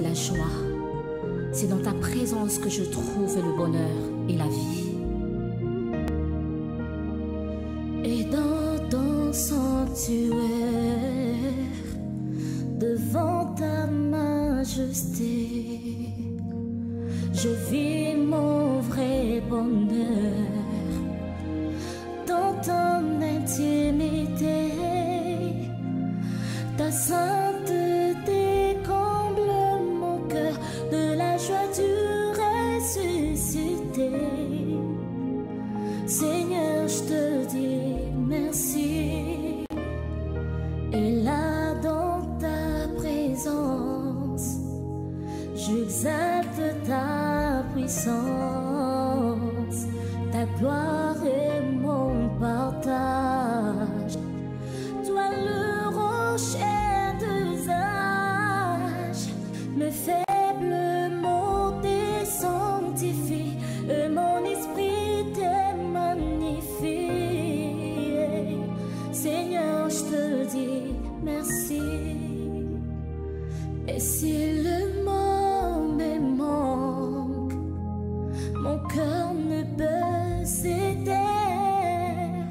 de la joie. C'est dans ta présence que je trouve le bonheur et la vie. Et dans ton sanctuaire, devant ta majesté, je vis mon vrai bonheur dans ton intimité. Ta sainteté comble mon cœur de la joie du ressuscité. Seigneur, je te dis merci. Et là dans ta présence, j'exalte ta puissance. Ta gloire est mon partage. Toi le rocher d'usage, mes faibles mots te sanctifient, et mon esprit te magnifie. Seigneur, je te dis merci. Et si le mot me manque, mon cœur ne peut se taire.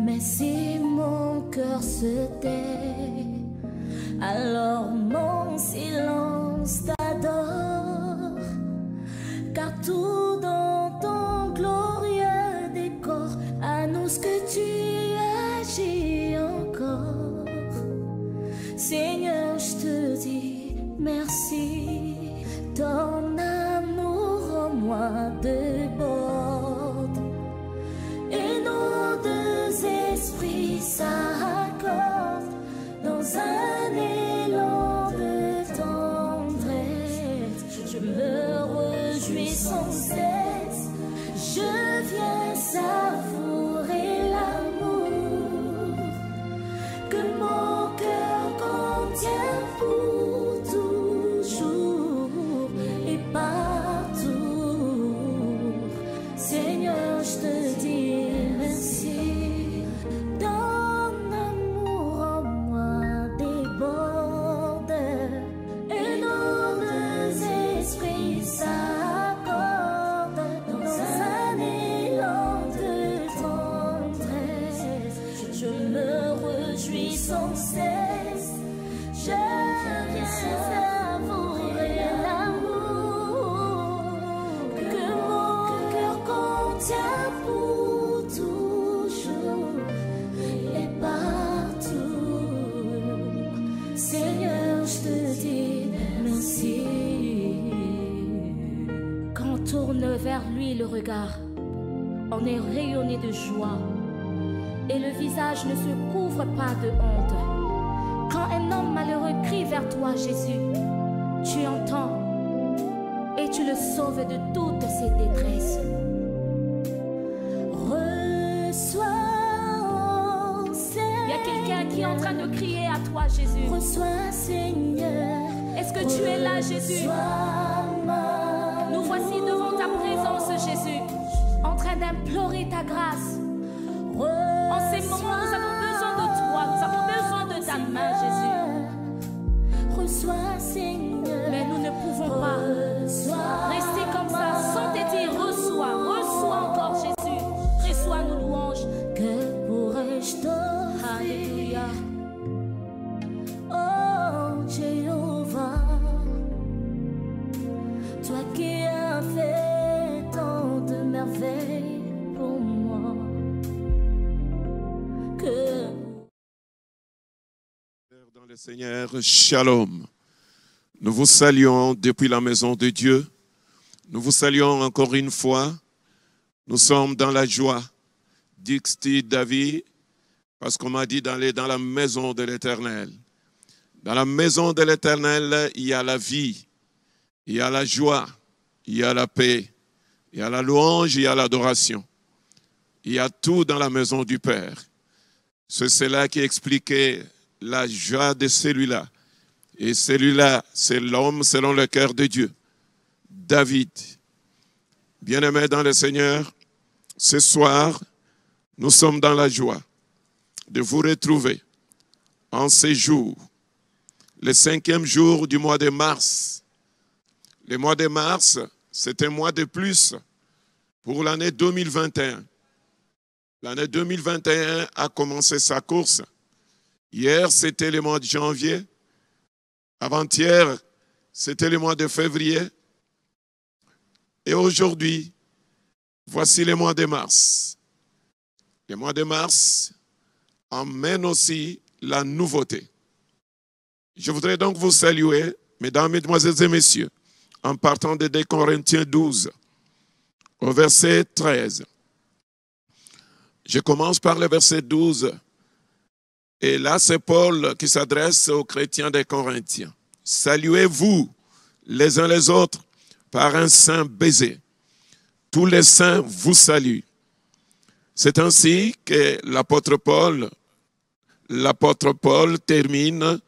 Mais si mon cœur se tait, alors mon silence t'adore. Car tout dans ton glorieux décor annonce que tu agis encore. Seigneur, je te dis merci. Ton amour en moi déborde, et nos deux esprits s'accordent dans un élan de tendresse. Je me réjouis sans cesse, je viens savourer l'amour que mon cœur contient pour toujours et partout. Seigneur, je te dis merci. Ton amour en moi déborde, et nos deux esprits s'accordent dans un élan de tendresse. Je me réjouis sans cesse, je viens savourer l'amour que mon cœur contient pour toujours et partout. Seigneur, je te dis merci. Quand on tourne vers lui le regard, on est rayonné de joie, et le visage ne se couvre pas de honte. Quand un homme malheureux crie vers toi, Jésus, tu entends et tu le sauves de toutes ses détresses. Reçois, Seigneur. Il y a quelqu'un qui est en train de crier à toi, Jésus. Reçois, Seigneur. Est-ce que tu es là, Jésus? Nous voici devant ta présence, Jésus, en train d'implorer ta grâce. En ces moments, nous avons besoin de toi, nous avons besoin de ta main, Jésus. Reçois, Seigneur. Mais nous ne pouvons pas rester comme ça sans te dire reçois, reçois encore, Jésus. Reçois nos louanges. Que pourrais-je t'offrir? Alléluia. Oh Jéhovah, toi qui as fait tant de merveilles pour moi, que dans le Seigneur, Shalom. Nous vous saluons depuis la maison de Dieu. Nous vous saluons encore une fois. Nous sommes dans la joie, dit David, parce qu'on m'a dit d'aller dans la maison de l'Éternel. Dans la maison de l'Éternel, il y a la vie, il y a la joie, il y a la paix, il y a la louange, il y a l'adoration. Il y a tout dans la maison du Père. C'est cela qui expliquait la joie de celui-là. Et celui-là, c'est l'homme selon le cœur de Dieu, David. Bien-aimés dans le Seigneur, ce soir, nous sommes dans la joie de vous retrouver en ces jours, le 5e jour du mois de mars Le mois de mars, c'est un mois de plus pour l'année 2021. L'année 2021 a commencé sa course. Hier, c'était le mois de janvier. Avant-hier, c'était le mois de février. Et aujourd'hui, voici le mois de mars. Le mois de mars emmène aussi la nouveauté. Je voudrais donc vous saluer, mesdames, mesdemoiselles et messieurs, en partant de 2 Corinthiens 12, au verset 13. Je commence par le verset 12. Et là, c'est Paul qui s'adresse aux chrétiens des Corinthiens. Saluez-vous les uns les autres par un saint baiser. Tous les saints vous saluent. C'est ainsi que l'apôtre Paul termine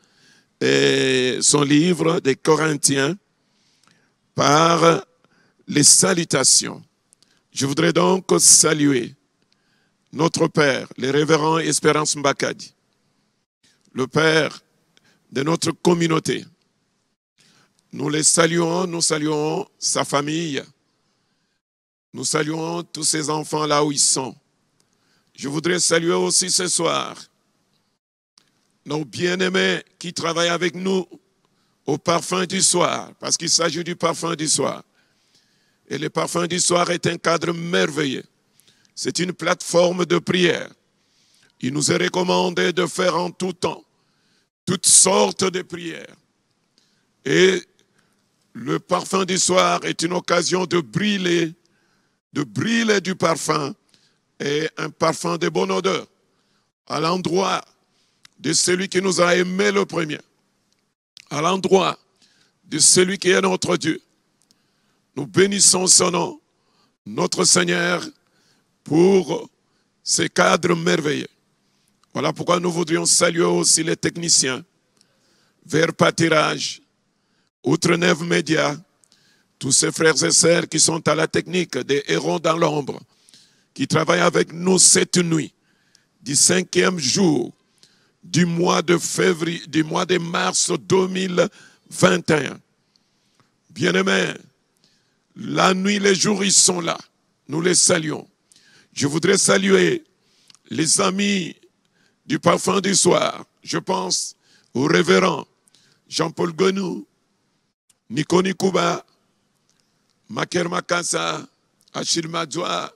son livre des Corinthiens par les salutations. Je voudrais donc saluer notre Père, le révérend Espérance Mbakadi, le Père de notre communauté. Nous saluons sa famille, nous saluons tous ses enfants là où ils sont. Je voudrais saluer aussi ce soir nos bien-aimés qui travaillent avec nous au parfum du soir, parce qu'il s'agit du parfum du soir. Et le parfum du soir est un cadre merveilleux. C'est une plateforme de prière. Il nous est recommandé de faire en tout temps toutes sortes de prières. Et le parfum du soir est une occasion de brûler du parfum, et un parfum de bonne odeur à l'endroit de celui qui nous a aimés le premier, à l'endroit de celui qui est notre Dieu. Nous bénissons son nom, notre Seigneur, pour ces cadres merveilleux. Voilà pourquoi nous voudrions saluer aussi les techniciens, Vers Pâtirage, Outre-Neve Média, tous ces frères et sœurs qui sont à la technique des héros dans l'ombre, qui travaillent avec nous cette nuit, du 5e jour du mois de février, du mois de mars 2021. Bien-aimés, la nuit, les jours, ils sont là. Nous les saluons. Je voudrais saluer les amis du parfum du soir. Je pense au révérend Jean-Paul Gonou, Nico Nikouba, Maker Makassa, Achille Madjoa,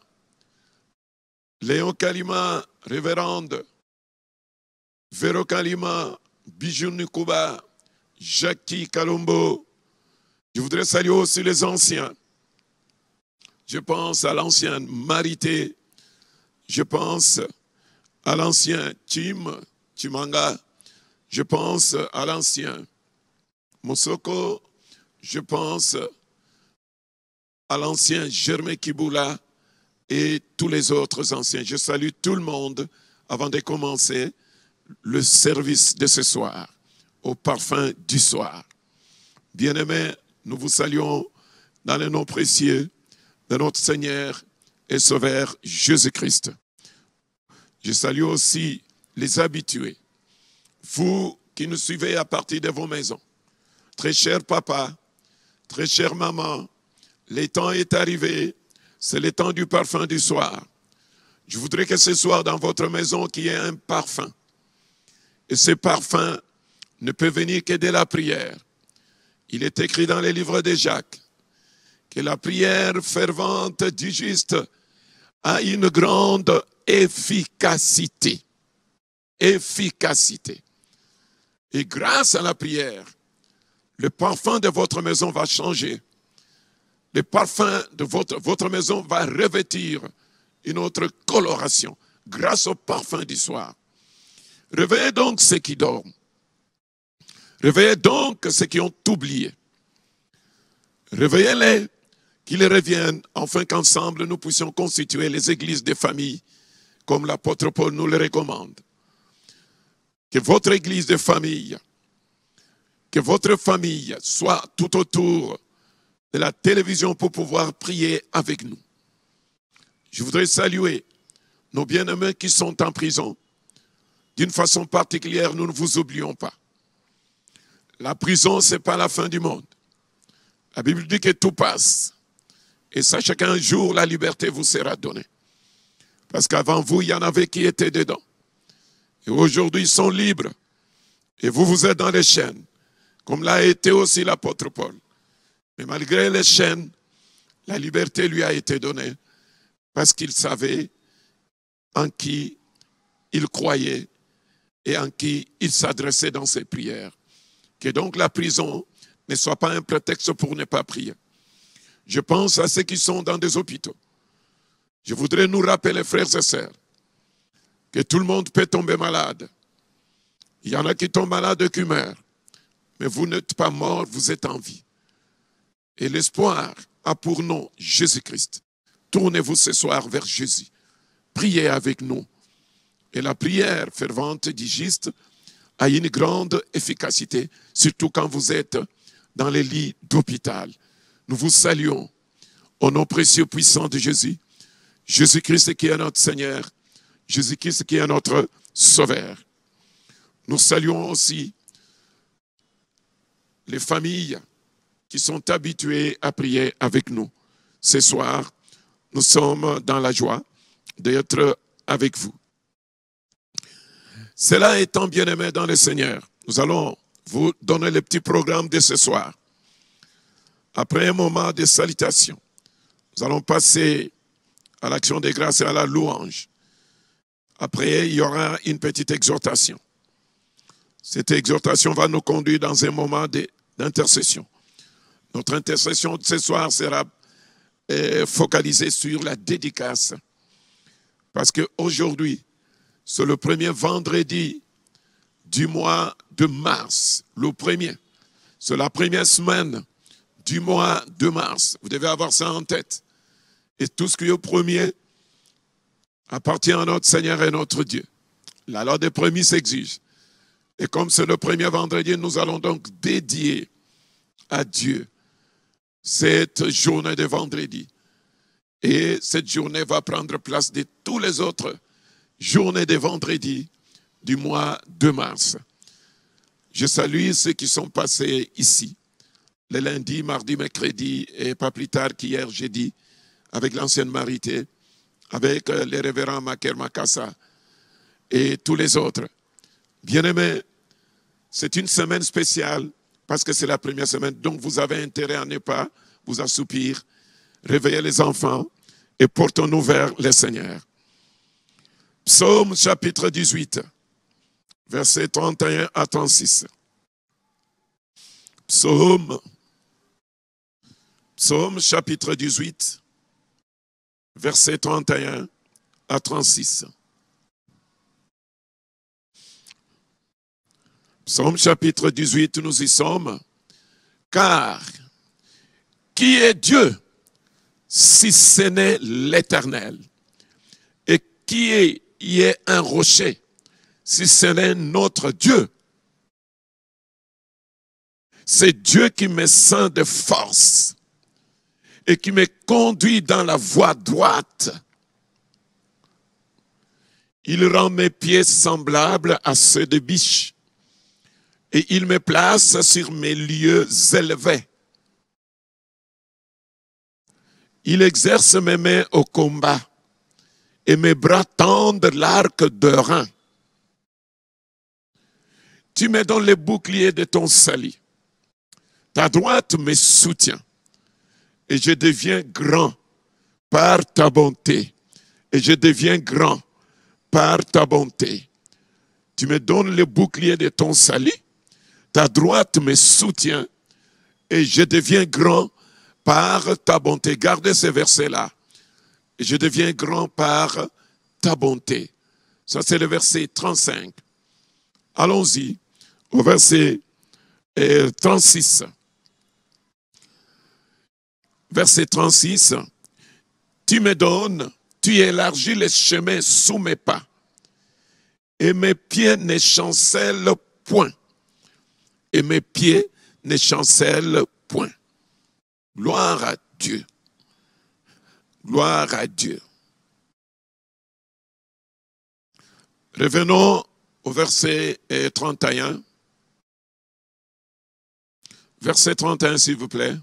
Léon Kalima, révérende, Véro Kalima, Bijou Nikouba, Jackie Kalombo. Je voudrais saluer aussi les anciens. Je pense à l'ancienne Marité. Je pense à l'ancien Chimanga. Je pense à l'ancien Mosoko. Je pense à l'ancien Germain Kiboula et tous les autres anciens. Je salue tout le monde avant de commencer le service de ce soir, au parfum du soir. Bien-aimés, nous vous saluons dans le nom précieux de notre Seigneur et Sauveur Jésus-Christ. Je salue aussi les habitués, vous qui nous suivez à partir de vos maisons. Très cher papa, très chère maman, le temps est arrivé, c'est le temps du parfum du soir. Je voudrais que ce soir dans votre maison qu'il y ait un parfum. Et ce parfum ne peut venir que de la prière. Il est écrit dans les livres de Jacques que la prière fervente du juste a une grande efficacité. Efficacité. Et grâce à la prière, le parfum de votre maison va changer. Le parfum de votre maison va revêtir une autre coloration grâce au parfum du soir. Réveillez donc ceux qui dorment. Réveillez donc ceux qui ont oublié. Réveillez-les, qu'ils reviennent, afin qu'ensemble nous puissions constituer les églises des familles, comme l'apôtre Paul nous le recommande. Que votre église de famille, que votre famille soit tout autour de la télévision pour pouvoir prier avec nous. Je voudrais saluer nos bien-aimés qui sont en prison. D'une façon particulière, nous ne vous oublions pas. La prison, ce n'est pas la fin du monde. La Bible dit que tout passe. Et sachez qu'un jour, la liberté vous sera donnée. Parce qu'avant vous, il y en avait qui étaient dedans. Et aujourd'hui, ils sont libres. Et vous, vous êtes dans les chaînes. Comme l'a été aussi l'apôtre Paul. Mais malgré les chaînes, la liberté lui a été donnée. Parce qu'il savait en qui il croyait et en qui il s'adressait dans ses prières. Que donc la prison ne soit pas un prétexte pour ne pas prier. Je pense à ceux qui sont dans des hôpitaux. Je voudrais nous rappeler, frères et sœurs, que tout le monde peut tomber malade. Il y en a qui tombent malades et qui meurent. Mais vous n'êtes pas morts, vous êtes en vie. Et l'espoir a pour nom Jésus-Christ. Tournez-vous ce soir vers Jésus. Priez avec nous. Et la prière fervente du juste a une grande efficacité, surtout quand vous êtes dans les lits d'hôpital. Nous vous saluons au nom précieux puissant de Jésus. Jésus-Christ qui est notre Seigneur. Jésus-Christ qui est notre Sauveur. Nous saluons aussi les familles qui sont habituées à prier avec nous. Ce soir, nous sommes dans la joie d'être avec vous. Cela étant bien-aimé dans le Seigneur, nous allons vous donner le petit programme de ce soir. Après un moment de salutation, nous allons passer à l'action des grâces et à la louange. Après, il y aura une petite exhortation. Cette exhortation va nous conduire dans un moment d'intercession. Notre intercession de ce soir sera focalisée sur la dédicace. Parce qu'aujourd'hui, c'est le premier vendredi du mois de mars. Le premier. C'est la première semaine du mois de mars. Vous devez avoir ça en tête. Et tout ce qui est au premier appartient à notre Seigneur et notre Dieu. La loi des prémices exige. Et comme c'est le premier vendredi, nous allons donc dédier à Dieu cette journée de vendredi. Et cette journée va prendre place de toutes les autres journées de vendredi du mois de mars. Je salue ceux qui sont passés ici, le lundi, mardi, mercredi, et pas plus tard qu'hier, jeudi, avec l'ancienne Marité, avec les révérends Maker Makassa et tous les autres. Bien-aimés, c'est une semaine spéciale parce que c'est la première semaine, donc vous avez intérêt à ne pas vous assoupir, réveiller les enfants et portons-nous vers le Seigneur. Psaume chapitre 18, versets 31 à 36. Psaume chapitre 18, versets 31 à 36. Psaume chapitre 18, nous y sommes. Car qui est Dieu si ce n'est l'Éternel? Et qui y est un rocher si ce n'est notre Dieu? C'est Dieu qui me sent de force et qui me conduit dans la voie droite. Il rend mes pieds semblables à ceux de biche et il me place sur mes lieux élevés. Il exerce mes mains au combat et mes bras tendent l'arc de rein. Tu me donnes les boucliers de ton salut. Ta droite me soutient et je deviens grand par ta bonté. Et je deviens grand par ta bonté. Tu me donnes les boucliers de ton salut. Ta droite me soutient et je deviens grand par ta bonté. Gardez ces versets-là. Et je deviens grand par ta bonté. Ça, c'est le verset 35. Allons-y au verset 36. Verset 36. Tu me donnes, tu élargis les chemins sous mes pas. Et mes pieds ne chancellent point. Et mes pieds ne chancellent point. Gloire à Dieu. Gloire à Dieu. Revenons au verset 31. Verset 31, s'il vous plaît.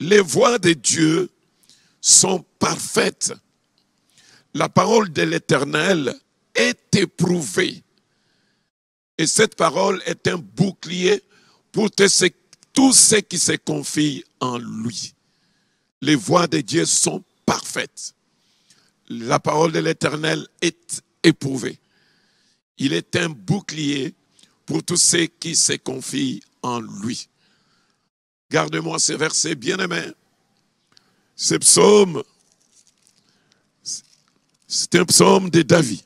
les voies de Dieu sont parfaites. La parole de l'Éternel est éprouvée. Et cette parole est un bouclier pour tous ceux qui se confient en lui. Les voies de Dieu sont parfaites. La parole de l'Éternel est éprouvée. Il est un bouclier pour tous ceux qui se confient en lui. Garde-moi ces versets bien-aimés. Ce psaume, c'est un psaume de David.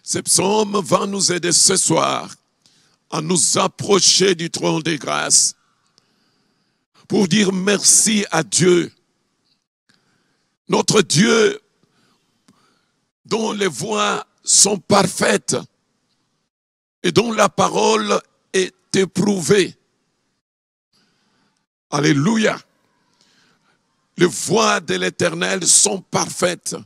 Ce psaume va nous aider ce soir à nous approcher du trône de grâce pour dire merci à Dieu, notre Dieu dont les voies sont parfaites et dont la parole est éprouvée. Alléluia. Les voies de l'Éternel sont parfaites.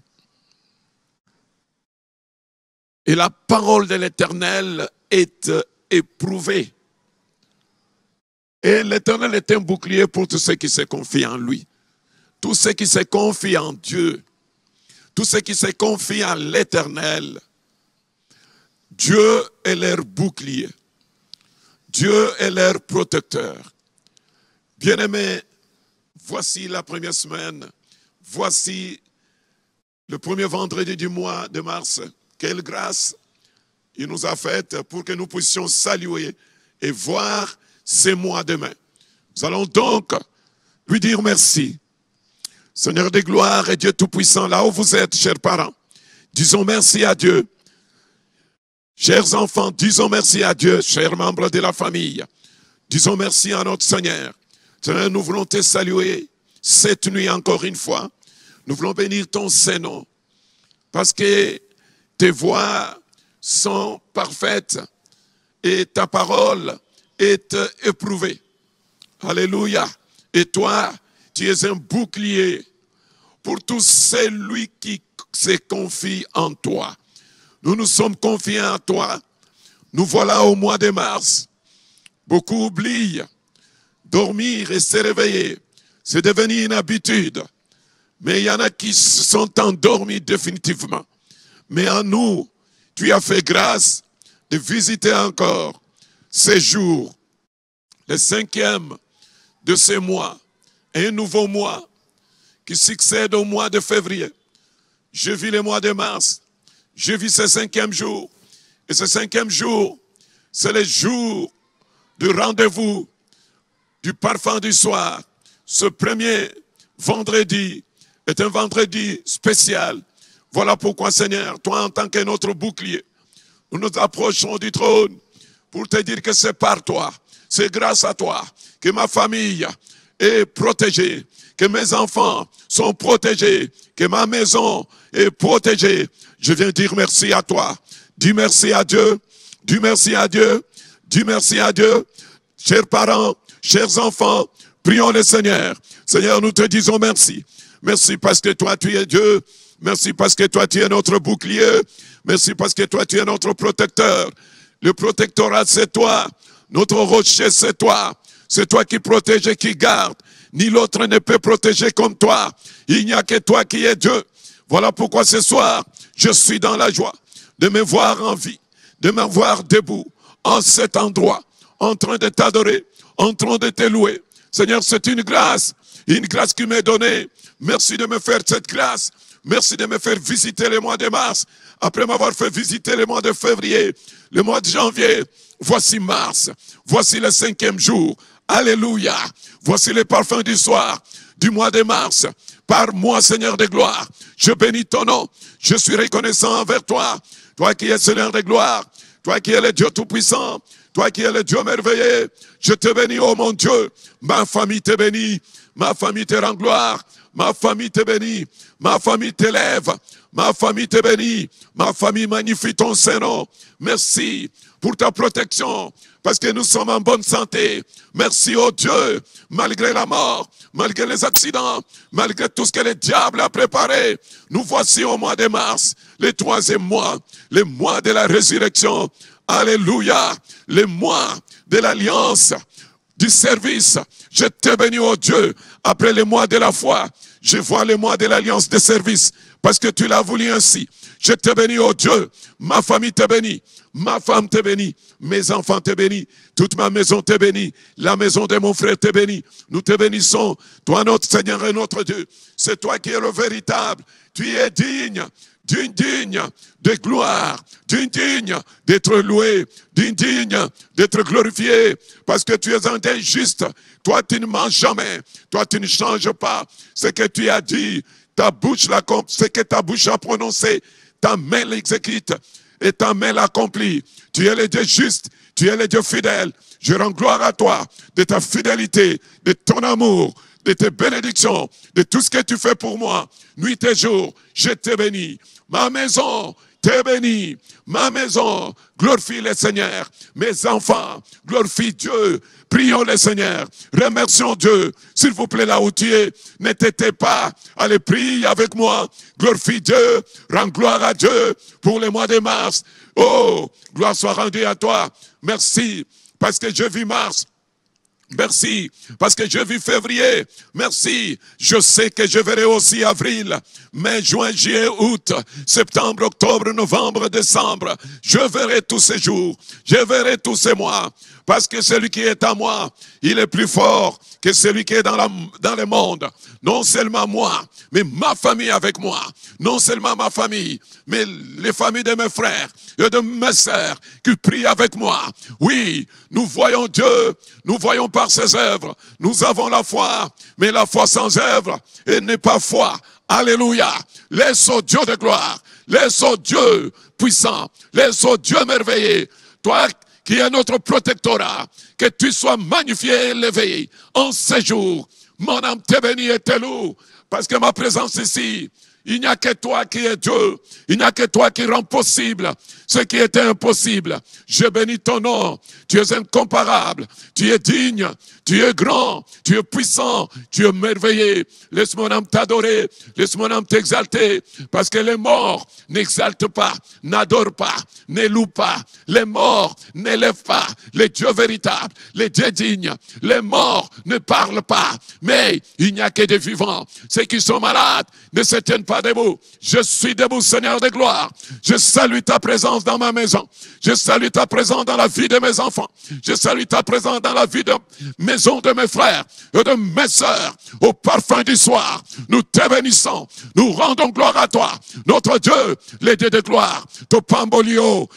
Et la parole de l'Éternel est éprouvée. Et l'Éternel est un bouclier pour tous ceux qui se confient en lui. Tous ceux qui se confient en Dieu. Tous ceux qui se confient en l'Éternel. Dieu est leur bouclier. Dieu est leur protecteur. Bien-aimés, voici la première semaine. Voici le premier vendredi du mois de mars. Quelle grâce il nous a faite pour que nous puissions saluer et voir ces mois demain. Nous allons donc lui dire merci. Seigneur de gloire et Dieu Tout-Puissant, là où vous êtes, chers parents, disons merci à Dieu. Chers enfants, disons merci à Dieu, chers membres de la famille. Disons merci à notre Seigneur. Seigneur, nous voulons te saluer cette nuit encore une fois. Nous voulons bénir ton Saint-Nom parce que tes voies sont parfaites et ta parole est éprouvée. Alléluia. Et toi, tu es un bouclier pour tous celui qui se confie en toi. Nous nous sommes confiés en toi. Nous voilà au mois de mars. Beaucoup oublient. Dormir et se réveiller, c'est devenu une habitude. Mais il y en a qui se sont endormis définitivement. Mais en nous, tu as fait grâce de visiter encore ces jours, le 5e de ce mois, un nouveau mois qui succède au mois de février. Je vis le mois de mars, je vis ce 5e jour. Et ce 5e jour, c'est le jour du rendez-vous du parfum du soir. Ce premier vendredi est un vendredi spécial. Voilà pourquoi, Seigneur, toi en tant que notre bouclier, nous nous approchons du trône pour te dire que c'est par toi, c'est grâce à toi que ma famille est protégée, que mes enfants sont protégés, que ma maison est protégée. Je viens dire merci à toi. Dis merci à Dieu, dis merci à Dieu, dis merci à Dieu. Chers parents, chers enfants, prions le Seigneur. Seigneur, nous te disons merci. Merci parce que toi, tu es Dieu. Merci parce que toi, tu es notre bouclier. Merci parce que toi, tu es notre protecteur. Le protectorat, c'est toi. Notre rocher, c'est toi. C'est toi qui protège et qui garde. Ni l'autre ne peut protéger comme toi. Il n'y a que toi qui es Dieu. Voilà pourquoi ce soir, je suis dans la joie de me voir en vie, de me voir debout, en cet endroit, en train de t'adorer, en train de te louer. Seigneur, c'est une grâce qui m'est donnée. Merci de me faire cette grâce. Merci de me faire visiter le mois de mars. Après m'avoir fait visiter le mois de février, le mois de janvier, voici mars. Voici le 5e jour. Alléluia. Voici le parfum du soir du mois de mars. Par moi, Seigneur de gloire, je bénis ton nom. Je suis reconnaissant envers toi. Toi qui es Seigneur de gloire. Toi qui es le Dieu Tout-Puissant. Toi qui es le Dieu merveilleux. Je te bénis, oh mon Dieu. Ma famille te bénit. Ma famille te rend gloire. Ma famille te bénit. Ma famille t'élève. Ma famille te bénit. Ma famille magnifie ton Saint-Nom. Merci pour ta protection. Parce que nous sommes en bonne santé. Merci, oh Dieu, malgré la mort, malgré les accidents, malgré tout ce que le diable a préparé. Nous voici au mois de mars, le 3e mois, le mois de la résurrection. Alléluia, le mois de l'alliance. du service. Je te bénis, oh Dieu, après les mois de la foi, je vois les mois de l'alliance de service, parce que tu l'as voulu ainsi. Je te bénis, oh Dieu, ma famille te bénit, ma femme te bénit, mes enfants te bénissent, toute ma maison te bénit, la maison de mon frère te bénit. Nous te bénissons, toi notre Seigneur et notre Dieu. C'est toi qui es le véritable. Tu es digne de gloire, digne d'être loué, digne d'être glorifié, parce que tu es un Dieu juste. Toi, tu ne mens jamais. Toi, tu ne changes pas. Ce que tu as dit, ce que ta bouche a prononcé, ta main l'exécute et ta main l'accomplit. Tu es le Dieu juste, tu es le Dieu fidèle. Je rends gloire à toi de ta fidélité, de ton amour, de tes bénédictions, de tout ce que tu fais pour moi. Nuit et jour, je te bénis. Ma maison te bénis. Ma maison glorifie le Seigneur. Mes enfants glorifient Dieu. Prions le Seigneur. Remercions Dieu. S'il vous plaît, là où tu es, ne t'étais pas. Allez, prie avec moi. Glorifie Dieu. Rends gloire à Dieu pour le mois de mars. Oh, gloire soit rendue à toi. Merci parce que je vis mars. Merci, parce que je vis février. Merci, je sais que je verrai aussi avril, mai, juin, juillet, août, septembre, octobre, novembre, décembre. Je verrai tous ces jours, je verrai tous ces mois. Parce que celui qui est à moi, il est plus fort que celui qui est dans le monde. Non seulement moi, mais ma famille avec moi. Non seulement ma famille, mais les familles de mes frères et de mes sœurs qui prient avec moi. Oui, nous voyons Dieu, nous voyons par ses œuvres. Nous avons la foi, mais la foi sans œuvre, elle n'est pas foi. Alléluia. Laisse au Dieu de gloire, laisse au Dieu puissant, laisse au Dieu merveilleux. Toi qui est notre protectorat, que tu sois magnifié et élevé en ce jour. Mon âme te bénit et te loue, parce que ma présence ici, il n'y a que toi qui es Dieu. Il n'y a que toi qui rend possible ce qui était impossible. Je bénis ton nom. Tu es incomparable. Tu es digne. Tu es grand. Tu es puissant. Tu es merveilleux. Laisse mon âme t'adorer. Laisse mon âme t'exalter. Parce que les morts n'exaltent pas, n'adorent pas, ne louent pas. Les morts n'élèvent pas les dieux véritables, les dieux dignes. Les morts ne parlent pas. Mais il n'y a que des vivants. Ceux qui sont malades ne se tiennent pas debout. Je suis debout, Seigneur de gloire. Je salue ta présence dans ma maison. Je salue ta présence dans la vie de mes enfants. Je salue ta présence dans la vie de maison de mes frères et de mes sœurs. Au parfum du soir, nous te bénissons. Nous rendons gloire à toi, notre Dieu, les dieux de gloire. To pambolio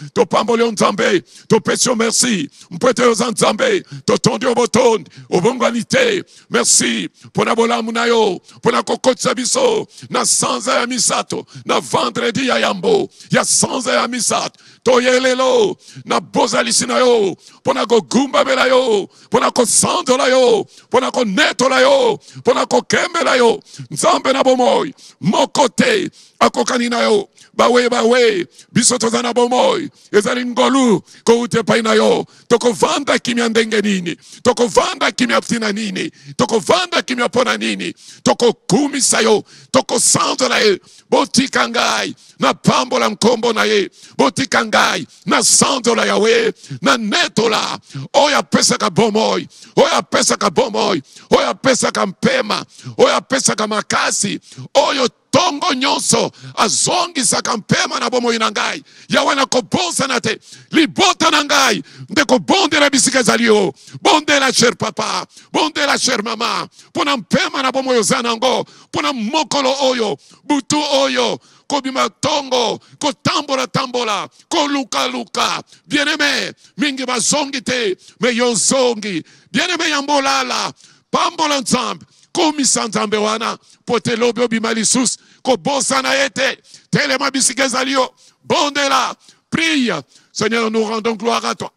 nzambe, to pesio merci. Mpwete nzambe, to tondio boton, obongwanite. Merci pour la bola munayo, pour la kokotsa biso, na sanza ya misato, na vendredi ya yambo, ya sanza ya misato. Toyelelo, na bozalisi na yo, pona ko gumba bela yo, pona ko santo la yo, pona ko neto la yo, pona ko kembe la yo, nzambe na bomoy, mokote, akokani na yo, bawe, biso tozana bomoy, ezali ngolu, ko ute pa na yo, toko vanda kimya ndenge nini, toko vanda kimya ptina nini, toko vanda kimya pona nini, toko kumisa yo, toko santo la yo, botika ngai, na pambola mkombo na ye, botika ngai, na santo la yawe, na neto la, oya pesa ka bomoy, oya pesa ka bomoy, oya pesa ka mpema, oya pesa ka makasi, oyo tongo nyonso, azongisa ka mpema na bomoy na ngai, yawe na kobosa na te, libota na ngai, ndeko bonde la bisika zalio, bonde la cher papa, bonde la cher mama, pona mpema na bomoy zanango, pona mokolo oyo, butu oyo, kobima tongo, ko tambola, ko luka, bien-aimé, mingi bazongi te, me yonzongi, bien-aimé yambolala, pambola nzambe, komisa nzambe wana, pote lobi obimalisus, ko bosa na ete, telema bisike zalio, bondela, prie, Seigneur, nous rendons gloire à toi.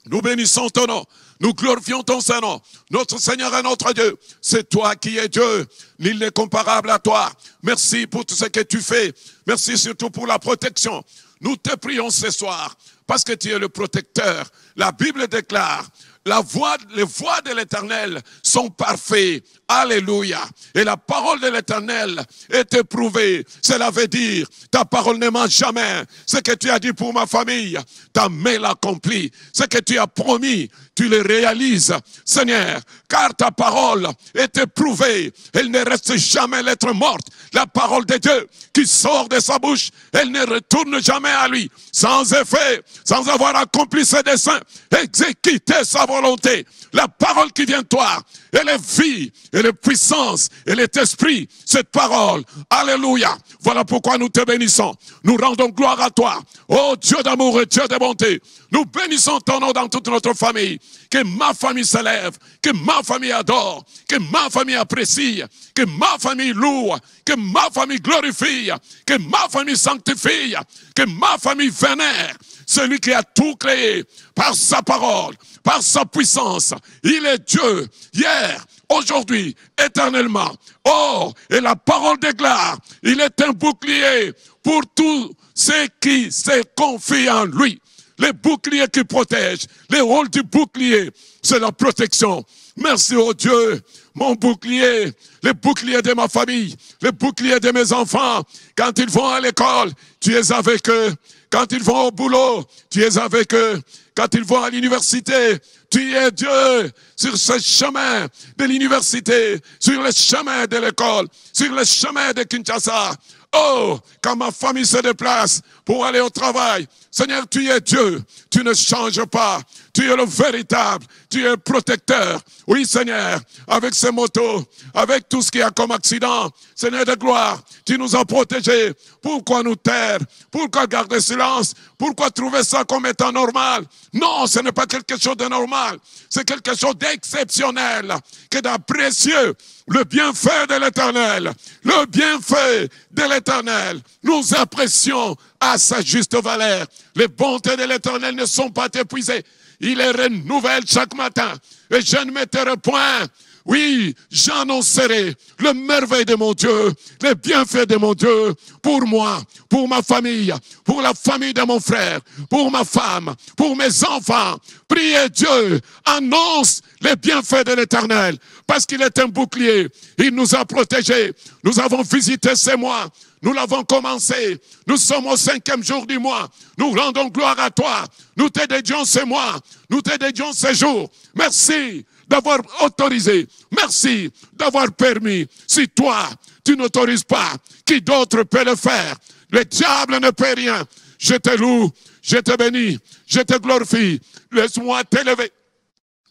Nous bénissons ton nom. Nous glorifions ton Saint-Nom. Notre Seigneur et notre Dieu, c'est toi qui es Dieu. Nul n'est comparable à toi. Merci pour tout ce que tu fais. Merci surtout pour la protection. Nous te prions ce soir parce que tu es le protecteur. La Bible déclare, les voies de l'Éternel sont parfaites. Alléluia. Et la parole de l'Éternel est éprouvée. Cela veut dire, ta parole ne ment jamais. Ce que tu as dit pour ma famille, ta main l'accomplit. Ce que tu as promis, tu le réalises, Seigneur, car ta parole est éprouvée. Elle ne reste jamais lettre morte. La parole de Dieu qui sort de sa bouche, elle ne retourne jamais à lui, sans effet, sans avoir accompli ses desseins, exécuter sa volonté. La parole qui vient de toi, elle est vie, elle est puissance, elle est esprit, cette parole. Alléluia. Voilà pourquoi nous te bénissons. Nous rendons gloire à toi. Oh Dieu d'amour et Dieu de bonté. Nous bénissons ton nom dans toute notre famille. Que ma famille s'élève, que ma famille adore, que ma famille apprécie, que ma famille loue, que ma famille glorifie, que ma famille sanctifie, que ma famille vénère. Celui qui a tout créé par sa parole, par sa puissance. Il est Dieu, hier, aujourd'hui, éternellement. Oh, et la parole déclare, il est un bouclier pour tous ceux qui se confient en lui. Les boucliers qui protègent, les rôles du bouclier, c'est la protection. Merci oh Dieu, mon bouclier, les boucliers de ma famille, les boucliers de mes enfants. Quand ils vont à l'école, tu es avec eux. Quand ils vont au boulot, tu es avec eux. Quand ils vont à l'université, tu es Dieu sur ce chemin de l'université, sur le chemin de l'école, sur le chemin de Kinshasa. Oh, quand ma famille se déplace pour aller au travail, Seigneur, tu es Dieu, tu ne changes pas, tu es le véritable, tu es protecteur. Oui, Seigneur, avec ces motos, avec tout ce qu'il y a comme accident, Seigneur de gloire, tu nous as protégés. Pourquoi nous taire? Pourquoi garder silence? Pourquoi trouver ça comme étant normal? Non, ce n'est pas quelque chose de normal, c'est quelque chose d'exceptionnel, qui est précieux. Le bienfait de l'Éternel, le bienfait de l'Éternel, nous apprécions à sa juste valeur. Les bontés de l'Éternel ne sont pas épuisées. Il les renouvelle chaque matin. Et je ne me tairai point. Oui, j'annoncerai le merveille de mon Dieu, les bienfaits de mon Dieu pour moi, pour ma famille, pour la famille de mon frère, pour ma femme, pour mes enfants. Priez Dieu, annonce les bienfaits de l'Éternel, parce qu'il est un bouclier. Il nous a protégés. Nous avons visité ces mois. Nous l'avons commencé. Nous sommes au 5e jour du mois. Nous rendons gloire à toi. Nous te dédions ces mois. Nous te dédions ces jours. Merci d'avoir autorisé. Merci d'avoir permis. Si toi, tu n'autorises pas, qui d'autre peut le faire? Le diable ne peut rien. Je te loue, je te bénis, je te glorifie. Laisse-moi t'élever.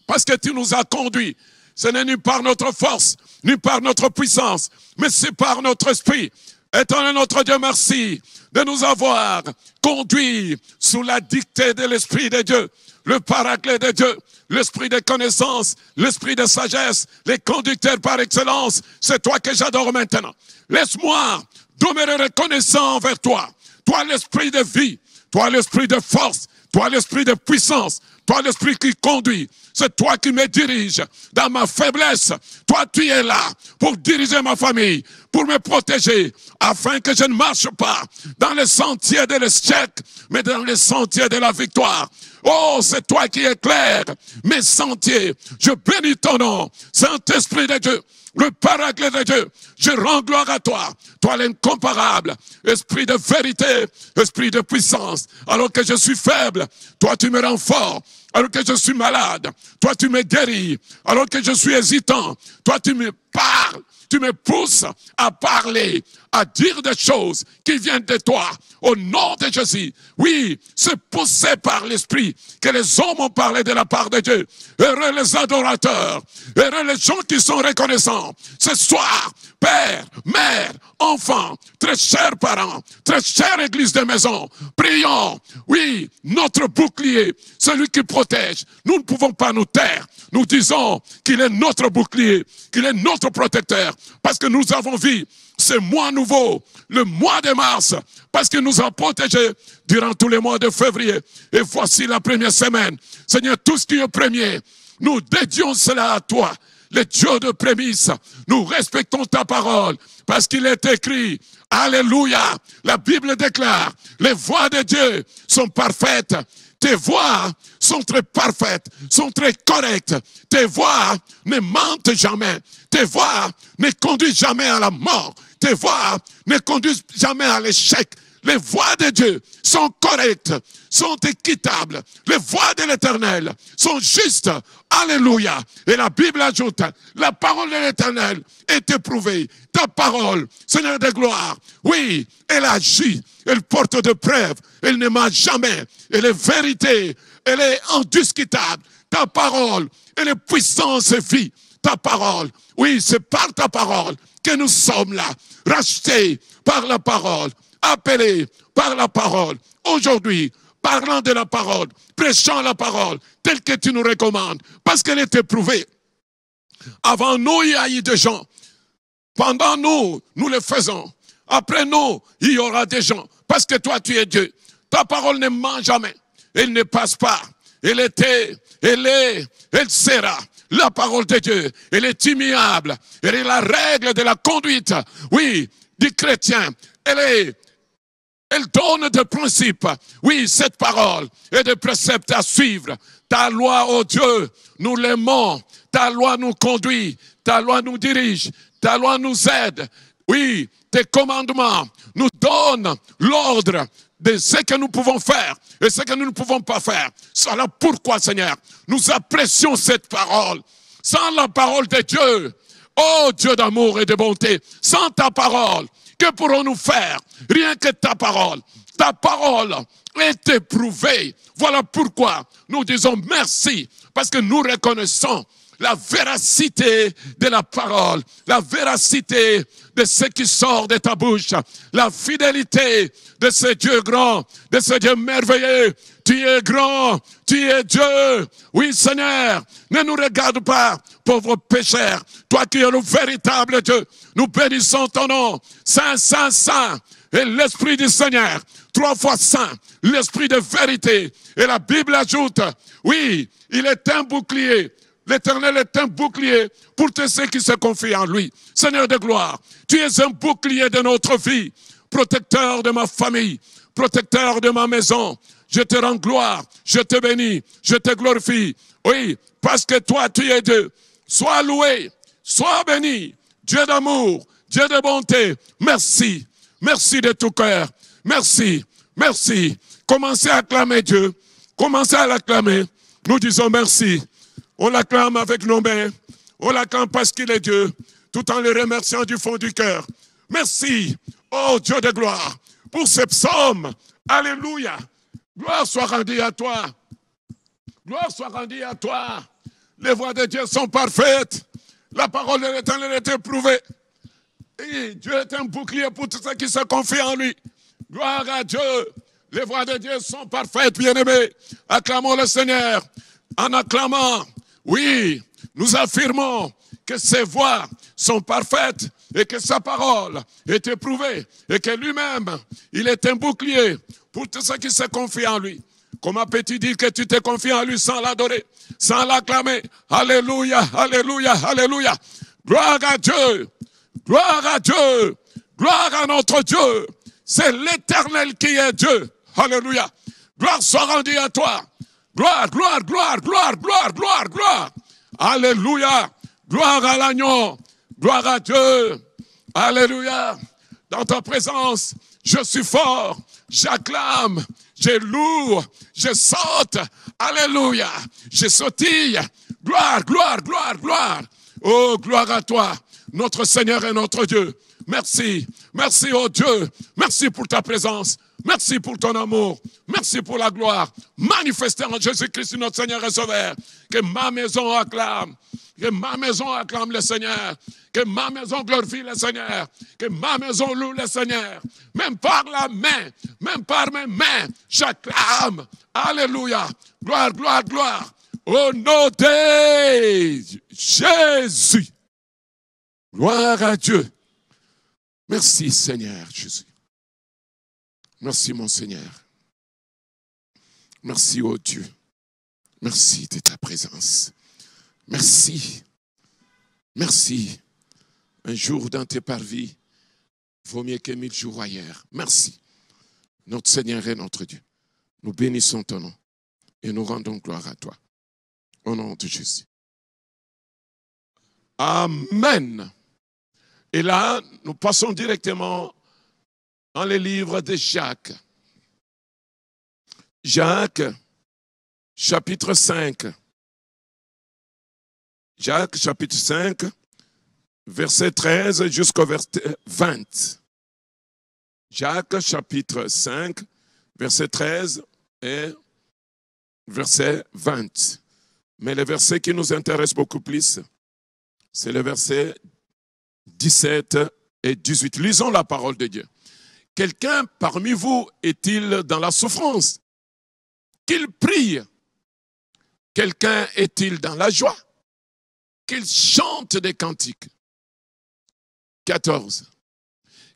Parce que tu nous as conduits. Ce n'est ni par notre force, ni par notre puissance, mais c'est par notre esprit. Éternel notre Dieu, merci de nous avoir conduits sous la dictée de l'Esprit de Dieu, le paraclet de Dieu, l'esprit de connaissance, l'esprit de sagesse, les conducteurs par excellence. C'est toi que j'adore maintenant. Laisse-moi demeurer reconnaissant envers toi. Toi l'esprit de vie, toi l'esprit de force, toi l'esprit de puissance, toi l'esprit qui conduit. C'est toi qui me diriges dans ma faiblesse. Toi, tu es là pour diriger ma famille, pour me protéger, afin que je ne marche pas dans les sentiers de l'échec, mais dans les sentiers de la victoire. Oh, c'est toi qui éclaires mes sentiers. Je bénis ton nom, Saint-Esprit de Dieu, le paraclet de Dieu. Je rends gloire à toi, toi l'incomparable, esprit de vérité, esprit de puissance. Alors que je suis faible, toi tu me rends fort. Alors que je suis malade, toi tu me guéris. Alors que je suis hésitant, toi tu me parles. Tu me pousses à parler, à dire des choses qui viennent de toi. Au nom de Jésus. Oui, c'est poussé par l'Esprit que les hommes ont parlé de la part de Dieu. Heureux les adorateurs. Heureux les gens qui sont reconnaissants. Ce soir, père, mère, enfants, très chers parents, très chère église de maison, prions. Oui, notre bouclier, celui qui protège. Nous ne pouvons pas nous taire. Nous disons qu'il est notre bouclier, qu'il est notre protecteur. Parce que nous avons vu ce mois nouveau, le mois de mars, parce qu'il nous a protégés durant tous les mois de février. Et voici la première semaine. Seigneur, tout ce qui est premier, nous dédions cela à toi, le Dieu de prémices. Nous respectons ta parole, parce qu'il est écrit, Alléluia. La Bible déclare, les voies de Dieu sont parfaites. Tes voies sont très parfaites, sont très correctes. Tes voies ne mentent jamais. Tes voies ne conduisent jamais à la mort. Tes voies ne conduisent jamais à l'échec. Les voies de Dieu sont correctes, sont équitables. Les voies de l'Éternel sont justes. Alléluia. Et la Bible ajoute, la parole de l'Éternel est éprouvée. Ta parole, Seigneur de gloire, oui, elle agit, elle porte de preuves, elle ne ment jamais. Elle est vérité, elle est indiscutable. Ta parole, elle est puissance et vie. Ta parole, oui, c'est par ta parole que nous sommes là, rachetés par la parole, appelés par la parole. Aujourd'hui, parlant de la parole, prêchant la parole, telle que tu nous recommandes, parce qu'elle est éprouvée. Avant nous, il y a eu des gens. Pendant nous, nous le faisons. Après nous, il y aura des gens. Parce que toi, tu es Dieu. Ta parole ne ment jamais. Elle ne passe pas. Elle était, elle est, elle sera. La parole de Dieu, elle est immuable. Elle est la règle de la conduite, oui, du chrétien. Elle donne des principes. Oui, cette parole est des préceptes à suivre. Ta loi, oh Dieu, nous l'aimons. Ta loi nous conduit. Ta loi nous dirige. Ta loi nous aide. Oui, tes commandements nous donnent l'ordre de ce que nous pouvons faire et ce que nous ne pouvons pas faire. C'est là pourquoi, Seigneur, nous apprécions cette parole. Sans la parole de Dieu, oh Dieu d'amour et de bonté, sans ta parole, que pourrons-nous faire? Rien que ta parole. Ta parole est éprouvée. Voilà pourquoi nous disons merci, parce que nous reconnaissons la véracité de la parole, la véracité de ce qui sort de ta bouche, la fidélité de ce Dieu grand, de ce Dieu merveilleux. Tu es grand, tu es Dieu. Oui, Seigneur, ne nous regarde pas, pauvres pécheurs. Toi qui es le véritable Dieu, nous bénissons ton nom. Saint, Saint, Saint. Et l'Esprit du Seigneur, 3 fois saint, l'Esprit de vérité. Et la Bible ajoute, oui, il est un bouclier. L'Éternel est un bouclier pour tous ceux qui se confient en lui. Seigneur de gloire, tu es un bouclier de notre vie, protecteur de ma famille, protecteur de ma maison. Je te rends gloire, je te bénis, je te glorifie. Oui, parce que toi, tu es Dieu. Sois loué, sois béni, Dieu d'amour, Dieu de bonté. Merci, merci de tout cœur. Merci, merci. Commencez à acclamer Dieu, commencez à l'acclamer. Nous disons merci. On l'acclame avec nos mains. On l'acclame parce qu'il est Dieu, tout en le remerciant du fond du cœur. Merci, oh Dieu de gloire, pour ce psaume. Alléluia. Gloire soit rendue à toi. Gloire soit rendue à toi. Les voies de Dieu sont parfaites. La parole de l'Éternel est éprouvée. Et Dieu est un bouclier pour tous ceux qui se confient en lui. Gloire à Dieu. Les voies de Dieu sont parfaites, bien-aimés. Acclamons le Seigneur. En acclamant, oui, nous affirmons que ses voies sont parfaites et que sa parole est éprouvée et que lui-même, il est un bouclier pour tous ceux qui se confient en lui. Comment peux-tu dire que tu te confies en lui sans l'adorer, sans l'acclamer? Alléluia, alléluia, alléluia. Gloire à Dieu, gloire à Dieu, gloire à notre Dieu. C'est l'Éternel qui est Dieu. Alléluia. Gloire soit rendue à toi. Gloire, gloire, gloire, gloire, gloire, gloire, gloire. Alléluia. Gloire à l'agneau. Gloire à Dieu. Alléluia. Dans ta présence, je suis fort. J'acclame. Je loue. Je saute. Alléluia. Je sautille. Gloire, gloire, gloire, gloire. Oh, gloire à toi, notre Seigneur et notre Dieu. Merci. Merci, oh Dieu. Merci pour ta présence. Merci pour ton amour. Merci pour la gloire manifestée en Jésus-Christ, notre Seigneur et Sauveur. Que ma maison acclame. Que ma maison acclame le Seigneur. Que ma maison glorifie le Seigneur. Que ma maison loue le Seigneur. Même par la main, même par mes mains, j'acclame. Alléluia. Gloire, gloire, gloire. Au nom de Jésus. Gloire à Dieu. Merci Seigneur Jésus. Merci mon Seigneur. Merci oh Dieu. Merci de ta présence. Merci. Merci. Un jour dans tes parvis, vaut mieux que 1000 jours ailleurs. Merci, notre Seigneur et notre Dieu. Nous bénissons ton nom et nous rendons gloire à toi. Au nom de Jésus. Amen. Et là, nous passons directement dans les livres de Jacques. Jacques, chapitre 5. Jacques, chapitre 5, verset 13 jusqu'au verset 20. Jacques, chapitre 5, verset 13 et verset 20. Mais le verset qui nous intéresse beaucoup plus, c'est le verset 17 et 18. Lisons la parole de Dieu. Quelqu'un parmi vous est-il dans la souffrance? Qu'il prie. Quelqu'un est-il dans la joie? Qu'il chante des cantiques. 14.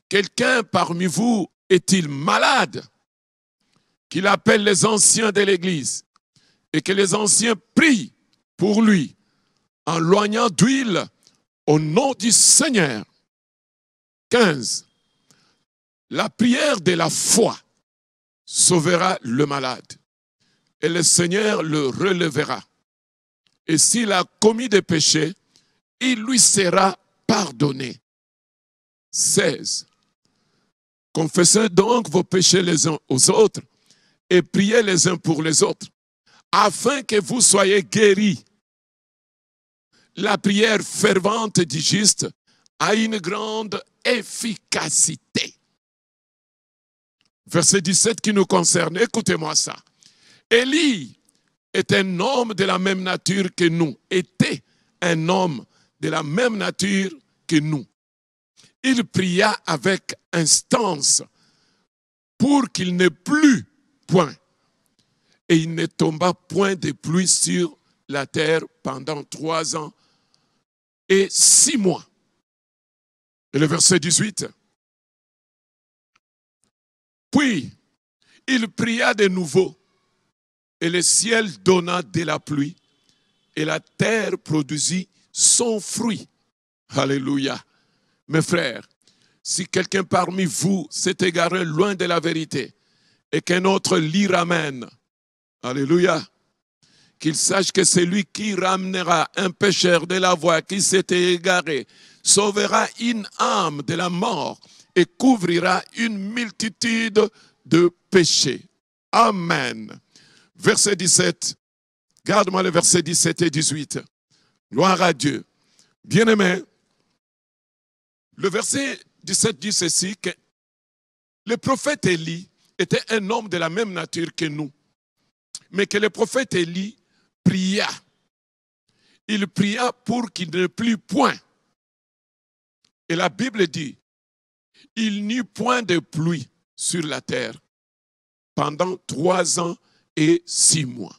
Quelqu'un parmi vous est-il malade? Qu'il appelle les anciens de l'Église et que les anciens prient pour lui en loignant d'huile au nom du Seigneur. 15. La prière de la foi sauvera le malade et le Seigneur le relèvera. Et s'il a commis des péchés, il lui sera pardonné. 16. Confessez donc vos péchés les uns aux autres et priez les uns pour les autres, afin que vous soyez guéris. La prière fervente du juste a une grande efficacité. Verset 17 qui nous concerne, écoutez-moi ça. Élie est un homme de la même nature que nous, était un homme de la même nature que nous. Il pria avec instance pour qu'il n'ait plus point. Et il ne tomba point de pluie sur la terre pendant 3 ans et 6 mois. Et le verset 18. Puis, il pria de nouveau, et le ciel donna de la pluie, et la terre produisit son fruit. Alléluia. Mes frères, si quelqu'un parmi vous s'est égaré loin de la vérité, et qu'un autre l'y ramène, alléluia, qu'il sache que celui qui ramènera un pécheur de la voie qui s'était égaré, sauvera une âme de la mort et couvrira une multitude de péchés. Amen. Verset 17. Garde-moi le verset 17 et 18. Gloire à Dieu. Bien-aimé, le verset 17 dit ceci, que le prophète Élie était un homme de la même nature que nous. Mais que le prophète Élie pria. Il pria pour qu'il ne plût point. Et la Bible dit, il n'y eut point de pluie sur la terre pendant 3 ans et 6 mois.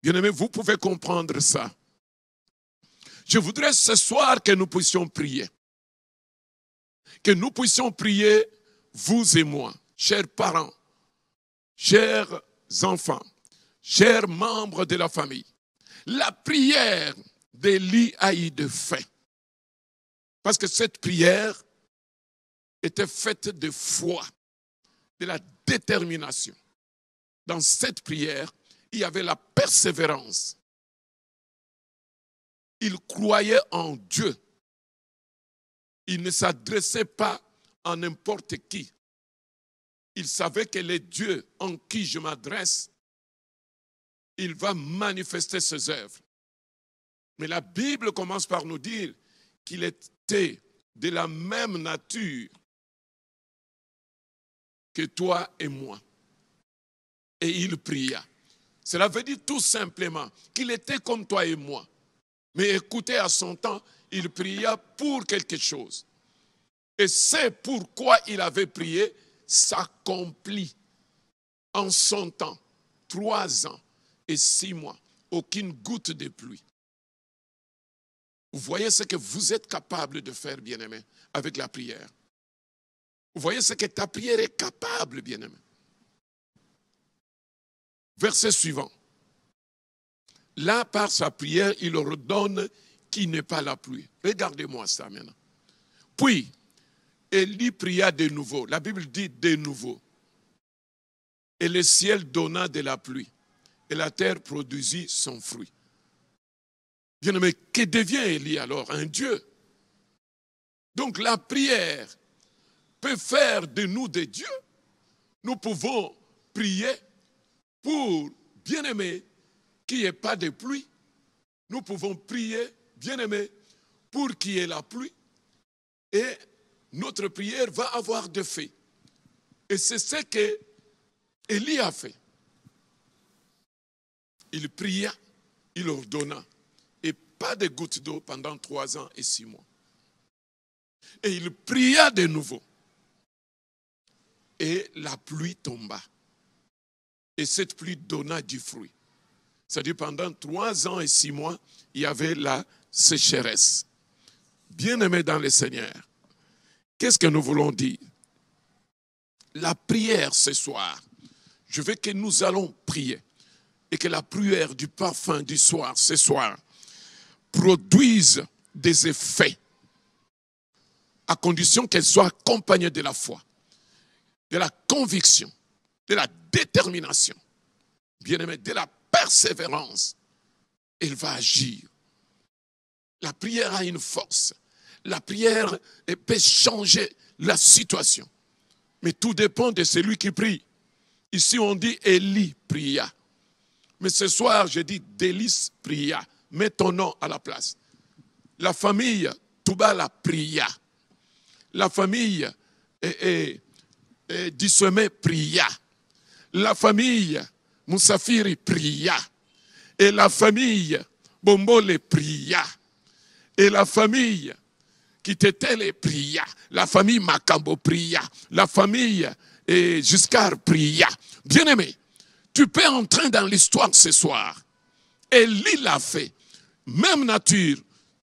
Bien-aimés, vous pouvez comprendre ça. Je voudrais ce soir que nous puissions prier. Que nous puissions prier, vous et moi, chers parents, chers enfants, chers membres de la famille. La prière d'Élie a eu de fait. Parce que cette prière était faite de foi, de la détermination. Dans cette prière, il y avait la persévérance. Il croyait en Dieu. Il ne s'adressait pas à n'importe qui. Il savait que le Dieu en qui je m'adresse, il va manifester ses œuvres. Mais la Bible commence par nous dire qu'il était de la même nature que toi et moi. Et il pria. Cela veut dire tout simplement qu'il était comme toi et moi. Mais écoutez, à son temps, il pria pour quelque chose. Et c'est pourquoi il avait prié, s'accomplit en son temps. 3 ans et 6 mois. Aucune goutte de pluie. Vous voyez ce que vous êtes capable de faire, bien-aimé, avec la prière. Vous voyez ce que ta prière est capable, bien-aimé. Verset suivant. Là, par sa prière, il ordonne qu'il n'ait pas la pluie. Regardez-moi ça maintenant. Puis, Élie pria de nouveau. La Bible dit de nouveau. Et le ciel donna de la pluie. Et la terre produisit son fruit. Bien-aimé, que devient Élie alors? Un Dieu. Donc la prière peut faire de nous des dieux. Nous pouvons prier pour, bien-aimé, qu'il n'y ait pas de pluie. Nous pouvons prier, bien-aimé, pour qu'il y ait la pluie. Et notre prière va avoir de fait. Et c'est ce que Élie a fait. Il pria, il ordonna. Et pas de gouttes d'eau pendant 3 ans et 6 mois. Et il pria de nouveau. Et la pluie tomba. Et cette pluie donna du fruit. C'est-à-dire pendant 3 ans et 6 mois, il y avait la sécheresse. Bien-aimés dans le Seigneur, qu'est-ce que nous voulons dire? La prière ce soir, je veux que nous allons prier. Et que la prière du parfum du soir, ce soir, produise des effets. À condition qu'elle soit accompagnée de la foi, de la conviction, de la détermination, bien-aimé, de la persévérance. Elle va agir. La prière a une force. La prière peut changer la situation. Mais tout dépend de celui qui prie. Ici, on dit Élie pria. Mais ce soir, je dis Délice pria. Mets ton nom à la place. La famille Toubala pria. La famille Dissomé pria. La famille Moussafiri pria. Et la famille Bombole pria. Et la famille Kitetele pria. La famille Makambo pria. La famille Giscard pria. Bien-aimé, tu peux entrer dans l'histoire ce soir. Élie l'a fait. Même nature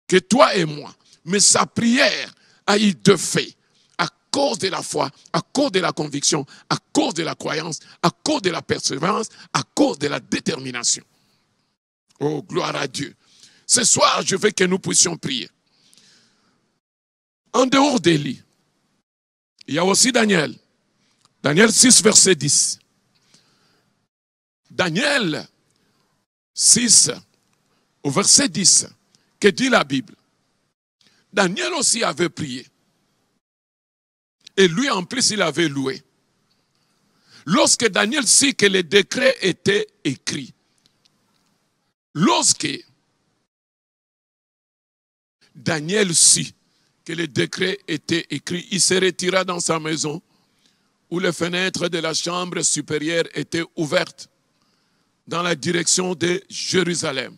que toi et moi. Mais sa prière a eu de fait. À cause de la foi, à cause de la conviction, à cause de la croyance, à cause de la persévérance, à cause de la détermination. Oh, gloire à Dieu. Ce soir, je veux que nous puissions prier. En dehors d'Élie, il y a aussi Daniel. Daniel 6, verset 10. Daniel 6, au verset 10, que dit la Bible? Daniel aussi avait prié. Et lui, en plus, il avait loué. Lorsque Daniel sait que le décret était écrit, lorsque Daniel sut que le décret était écrit, il se retira dans sa maison où les fenêtres de la chambre supérieure étaient ouvertes dans la direction de Jérusalem.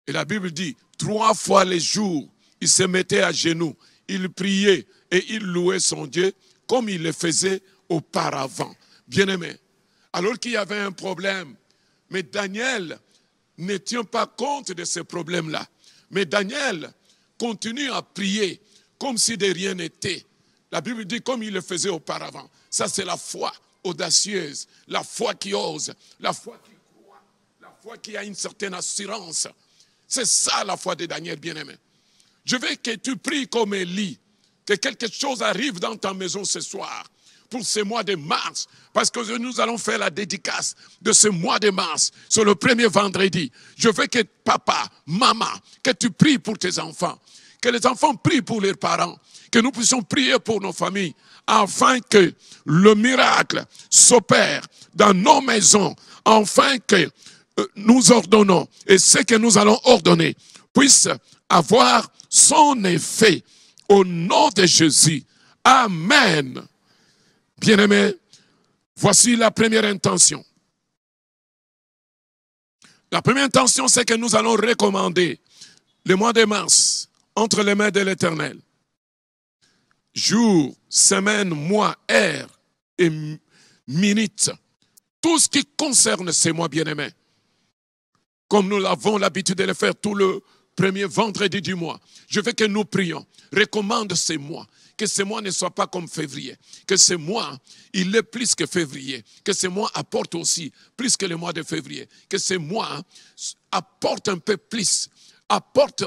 Et la Bible dit, 3 fois les jours, il se mettait à genoux, il priait et il louait son Dieu comme il le faisait auparavant. Bien-aimé, alors qu'il y avait un problème, mais Daniel ne tient pas compte de ce problème-là. Mais Daniel continue à prier comme si de rien n'était. La Bible dit comme il le faisait auparavant. Ça, c'est la foi audacieuse, la foi qui ose, la foi qui croit, la foi qui a une certaine assurance. C'est ça la foi de Daniel, bien-aimé. Je veux que tu pries comme Élie, que quelque chose arrive dans ta maison ce soir, pour ce mois de mars, parce que nous allons faire la dédicace de ce mois de mars, sur le premier vendredi. Je veux que papa, maman, que tu pries pour tes enfants, que les enfants prient pour leurs parents, que nous puissions prier pour nos familles, afin que le miracle s'opère dans nos maisons, afin que nous ordonnons, et ce que nous allons ordonner, puisse avoir son effet, au nom de Jésus. Amen. Bien-aimés, voici la première intention. La première intention, c'est que nous allons recommander le mois de mars entre les mains de l'Éternel. Jour, semaine, mois, heure et minute. Tout ce qui concerne ces mois bien-aimés. Comme nous avons l'habitude de le faire tout le premier vendredi du mois. Je veux que nous prions. Recommande ces mois. Que ce mois ne soit pas comme février. Que ce mois, il est plus que février. Que ce mois apporte aussi plus que le mois de février. Que ce mois apporte un peu plus. Apporte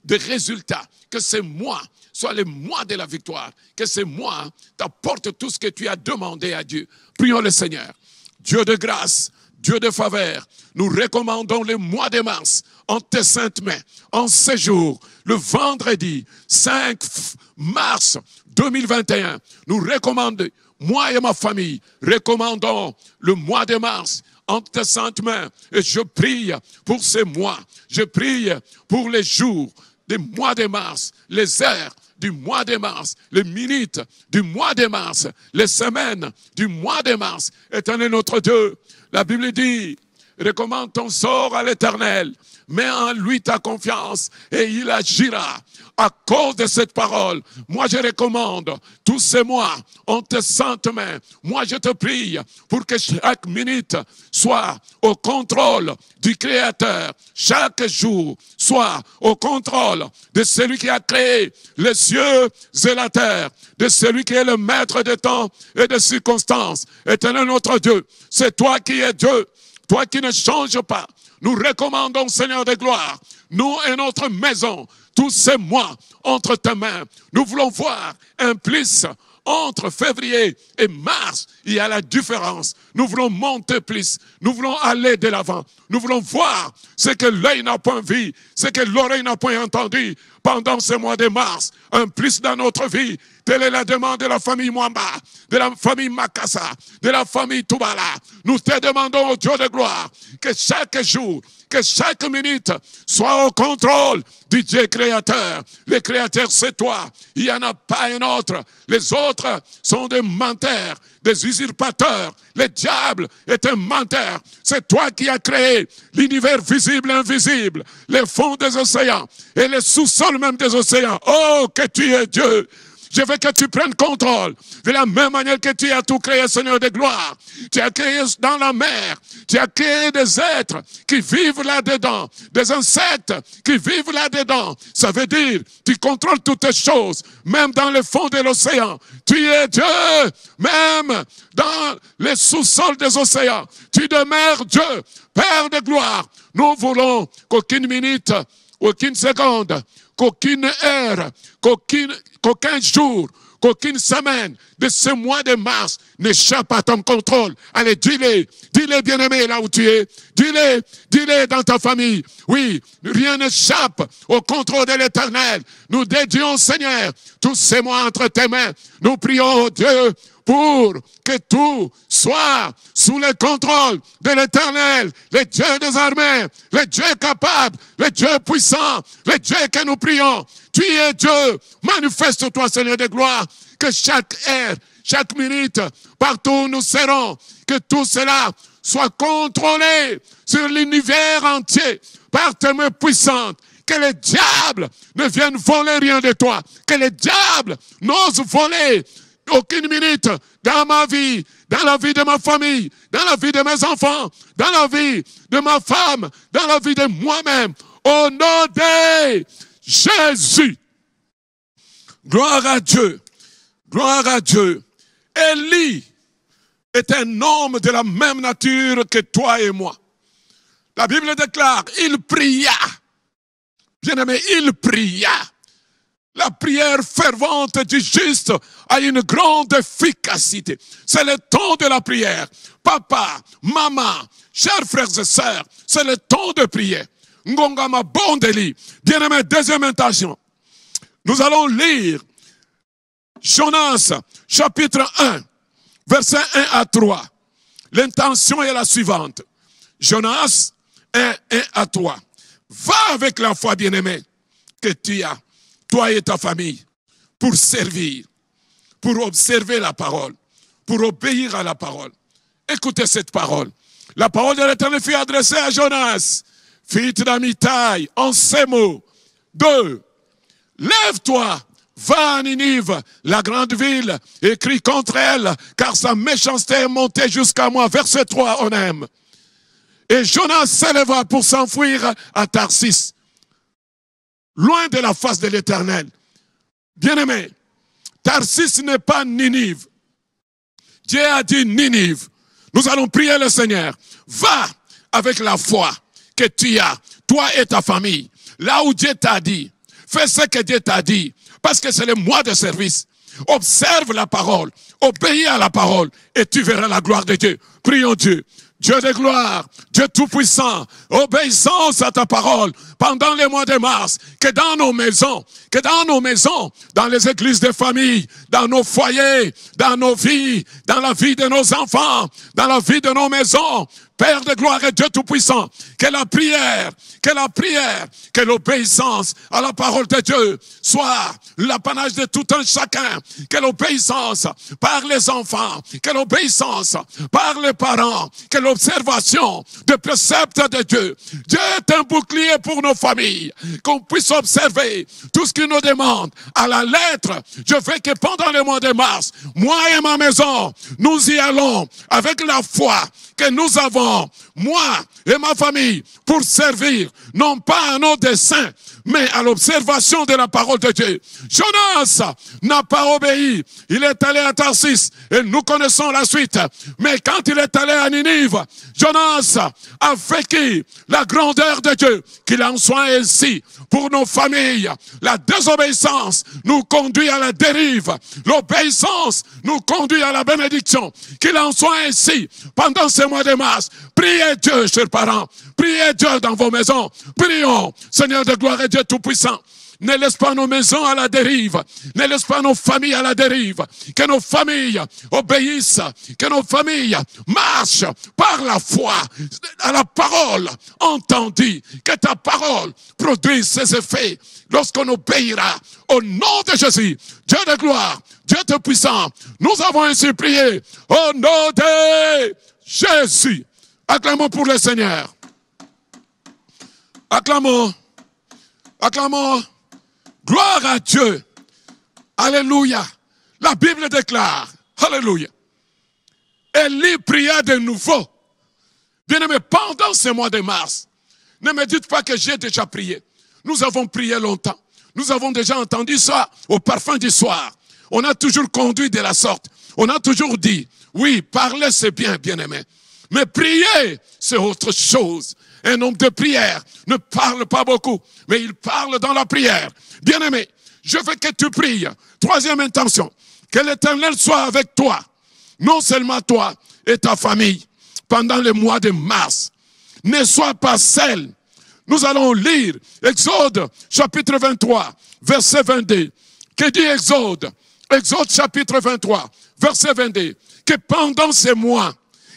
de résultats. Que ces mois soient les mois de la victoire. Que ces mois t'apportent tout ce que tu as demandé à Dieu. Prions le Seigneur. Dieu de grâce, Dieu de faveur, nous recommandons le mois de mars en tes saintes mains, en ce jour, le vendredi 5 mars 2021. Nous recommandons, moi et ma famille, recommandons le mois de mars en tes saintes mains. Et je prie pour ces mois. Je prie pour les jours du mois de mars, les heures du mois de mars, les minutes du mois de mars, les semaines du mois de mars. Éternel notre Dieu, la Bible dit, recommande ton sort à l'Éternel, mets en lui ta confiance et il agira. À cause de cette parole, moi je recommande tous ces mois en tes saintes mains. Moi je te prie pour que chaque minute soit au contrôle du Créateur. Chaque jour soit au contrôle de celui qui a créé les cieux et la terre, de celui qui est le maître des temps et des circonstances. Éternel notre Dieu, c'est toi qui es Dieu, toi qui ne changes pas. Nous recommandons, Seigneur de gloire, nous et notre maison, tous ces mois entre tes mains. Nous voulons voir un plus entre février et mars. Il y a la différence. Nous voulons monter plus. Nous voulons aller de l'avant. Nous voulons voir ce que l'œil n'a point vu, ce que l'oreille n'a point entendu pendant ce mois de mars. Un plus dans notre vie. Telle est la demande de la famille Mwamba, de la famille Makassa, de la famille Toubala. Nous te demandons, au Dieu de gloire, que chaque jour, que chaque minute soit au contrôle du Dieu créateur. Le créateur, c'est toi. Il n'y en a pas un autre. Les autres sont des menteurs, des usurpateurs. Le diable est un menteur. C'est toi qui as créé l'univers visible et invisible, les fonds des océans et les sous-sols même des océans. Oh, que tu es Dieu! Je veux que tu prennes contrôle. De la même manière que tu as tout créé, Seigneur de gloire. Tu as créé dans la mer. Tu as créé des êtres qui vivent là-dedans. Des insectes qui vivent là-dedans. Ça veut dire, tu contrôles toutes les choses. Même dans le fond de l'océan. Tu es Dieu. Même dans les sous-sols des océans. Tu demeures Dieu. Père de gloire. Nous voulons qu'aucune minute, aucune seconde, qu'aucune heure, qu'aucun jour, qu'aucune semaine de ce mois de mars n'échappe à ton contrôle. Allez, dis-le bien-aimé là où tu es. Dis-le dans ta famille. Oui, rien n'échappe au contrôle de l'Éternel. Nous dédions, Seigneur, tous ces mois entre tes mains. Nous prions, oh Dieu, pour que tout soit sous le contrôle de l'Éternel, le Dieu des armées, le Dieu capable, le Dieu puissant, le Dieu que nous prions. Tu es Dieu. Manifeste-toi, Seigneur de gloire, que chaque heure, chaque minute, partout où nous serons, que tout cela soit contrôlé sur l'univers entier par tes mains puissantes. Que le diable ne vienne voler rien de toi. Que le diable n'ose voler aucune minute dans ma vie, dans la vie de ma famille, dans la vie de mes enfants, dans la vie de ma femme, dans la vie de moi-même. Au nom de Jésus. Gloire à Dieu. Gloire à Dieu. Élie est un homme de la même nature que toi et moi. La Bible déclare, il pria. Bien-aimé, il pria. La prière fervente du juste a une grande efficacité. C'est le temps de la prière. Papa, maman, chers frères et sœurs, c'est le temps de prier. Ngongama Bondeli. Bien-aimé, deuxième intention. Nous allons lire Jonas, chapitre 1, versets 1 à 3. L'intention est la suivante. Jonas 1 à 3. Va avec la foi, bien-aimé, que tu as, toi et ta famille, pour servir, pour observer la parole, pour obéir à la parole. Écoutez cette parole. La parole de l'Éternel fut adressée à Jonas, fils d'Amitai, en ces mots. 2. Lève-toi, va à Ninive, la grande ville, et crie contre elle, car sa méchanceté est montée jusqu'à moi. Verset 3, on aime. Et Jonas s'éleva pour s'enfuir à Tarsis, loin de la face de l'Éternel. Bien-aimé, Tarsis n'est pas Ninive. Dieu a dit Ninive. Nous allons prier le Seigneur. Va avec la foi que tu as, toi et ta famille. là où Dieu t'a dit. Fais ce que Dieu t'a dit, parce que c'est le mois de service. Observe la parole, obéis à la parole, et tu verras la gloire de Dieu. Prions Dieu. Dieu de gloire, Dieu tout-puissant, obéissance à ta parole pendant les mois de mars, que dans nos maisons, dans les églises de famille, dans nos foyers, dans nos vies, dans la vie de nos enfants, dans la vie de nos maisons, Père de gloire et Dieu tout-puissant, que la prière, que l'obéissance à la parole de Dieu soit l'apanage de tout un chacun, que l'obéissance par les enfants, que l'obéissance par les parents, que l'observation des préceptes de Dieu. Dieu est un bouclier pour nos familles, qu'on puisse observer tout ce qu'il nous demande à la lettre. Je veux que pendant le mois de mars, moi et ma maison, nous y allons avec la foi que nous avons, moi et ma famille, pour servir, non pas à nos desseins, mais à l'observation de la parole de Dieu. Jonas n'a pas obéi. Il est allé à Tarsis et nous connaissons la suite. Mais quand il est allé à Ninive, Jonas a vécu la grandeur de Dieu. Qu'il en soit ainsi pour nos familles. La désobéissance nous conduit à la dérive. L'obéissance nous conduit à la bénédiction. Qu'il en soit ainsi pendant ces mois de mars. Priez Dieu, chers parents. Priez Dieu dans vos maisons. Prions, Seigneur de gloire et Dieu tout-puissant. Ne laisse pas nos maisons à la dérive. Ne laisse pas nos familles à la dérive. Que nos familles obéissent. Que nos familles marchent par la foi à la parole entendue. Que ta parole produise ses effets lorsqu'on obéira au nom de Jésus. Dieu de gloire, Dieu de puissant. Nous avons ainsi prié au nom de Jésus. Acclamons pour le Seigneur. Acclamons. Acclamons. Gloire à Dieu. Alléluia. La Bible déclare. Alléluia. Élie pria de nouveau. Bien-aimés, pendant ce mois de mars, ne me dites pas que j'ai déjà prié. Nous avons prié longtemps. Nous avons déjà entendu ça au parfum du soir. On a toujours conduit de la sorte. On a toujours dit, oui, parler c'est bien, bien-aimés. Mais prier, c'est autre chose. Un homme de prière ne parle pas beaucoup, mais il parle dans la prière. Bien-aimé, je veux que tu pries. Troisième intention, que l'Éternel soit avec toi. Non seulement toi et ta famille, pendant le mois de mars. Ne sois pas seul. Nous allons lire Exode chapitre 23, verset 22. Que dit Exode? Exode chapitre 23, verset 22. Que pendant ces mois,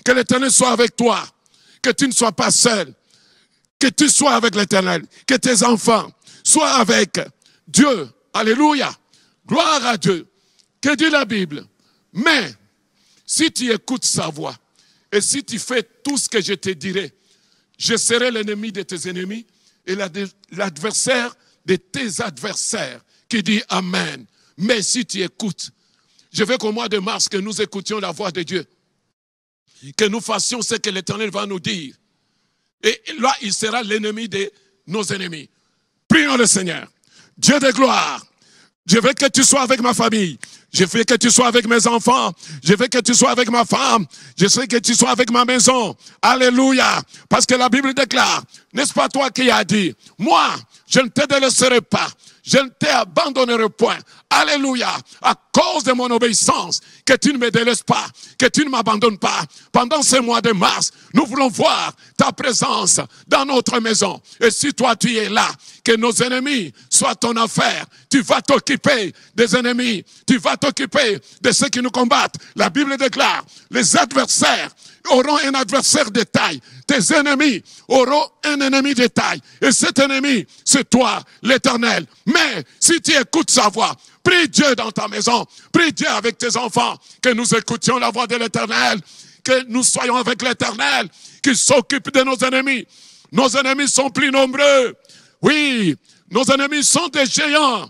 que l'Éternel soit avec toi. Que tu ne sois pas seul. Que tu sois avec l'Éternel. Que tes enfants soient avec Dieu. Alléluia. Gloire à Dieu. Que dit la Bible? Mais, si tu écoutes sa voix, et si tu fais tout ce que je te dirai, je serai l'ennemi de tes ennemis et l'adversaire de tes adversaires. Qui dit Amen. Mais si tu écoutes, je veux qu'au mois de mars, que nous écoutions la voix de Dieu. Que nous fassions ce que l'Éternel va nous dire. Et là, il sera l'ennemi de nos ennemis. Prions le Seigneur. Dieu de gloire, je veux que tu sois avec ma famille. Je veux que tu sois avec mes enfants. Je veux que tu sois avec ma femme. Je veux que tu sois avec ma maison. Alléluia. Parce que la Bible déclare, n'est-ce pas toi qui as dit, moi, je ne te délaisserai pas. Je ne t'abandonnerai point. Alléluia. À cause de mon obéissance, que tu ne me délaisses pas, que tu ne m'abandonnes pas. Pendant ce mois de mars, nous voulons voir ta présence dans notre maison. Et si toi tu es là, que nos ennemis soient ton affaire. Tu vas t'occuper des ennemis. Tu vas t'occuper de ceux qui nous combattent. La Bible déclare, les adversaires auront un adversaire de taille. Tes ennemis auront un ennemi de taille. Et cet ennemi, c'est toi, l'Éternel. Mais si tu écoutes sa voix, prie Dieu dans ta maison. Prie Dieu avec tes enfants. Que nous écoutions la voix de l'Éternel. Que nous soyons avec l'Éternel. Qu'il s'occupe de nos ennemis. Nos ennemis sont plus nombreux. Oui, nos ennemis sont des géants.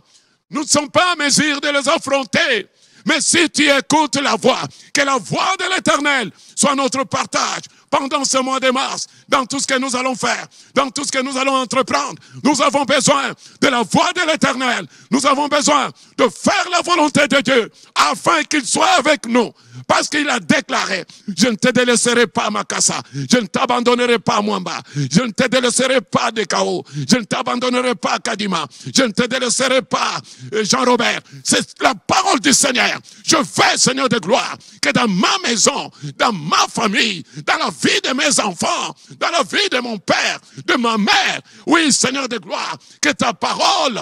Nous ne sommes pas à mesure de les affronter. Mais si tu écoutes la voix, que la voix de l'Éternel soit notre partage pendant ce mois de mars, dans tout ce que nous allons faire, dans tout ce que nous allons entreprendre. Nous avons besoin de la voix de l'Éternel. Nous avons besoin de faire la volonté de Dieu afin qu'il soit avec nous. Parce qu'il a déclaré, je ne te délaisserai pas, Makassa. Je ne t'abandonnerai pas, Mwamba. Je ne te délaisserai pas, Dekao. Je ne t'abandonnerai pas, Kadima. Je ne te délaisserai pas, Jean-Robert. C'est la parole du Seigneur. Je veux, Seigneur de gloire, que dans ma maison, dans ma famille, dans la vie de mes enfants, dans la vie de mon père, de ma mère, oui, Seigneur de gloire, que ta parole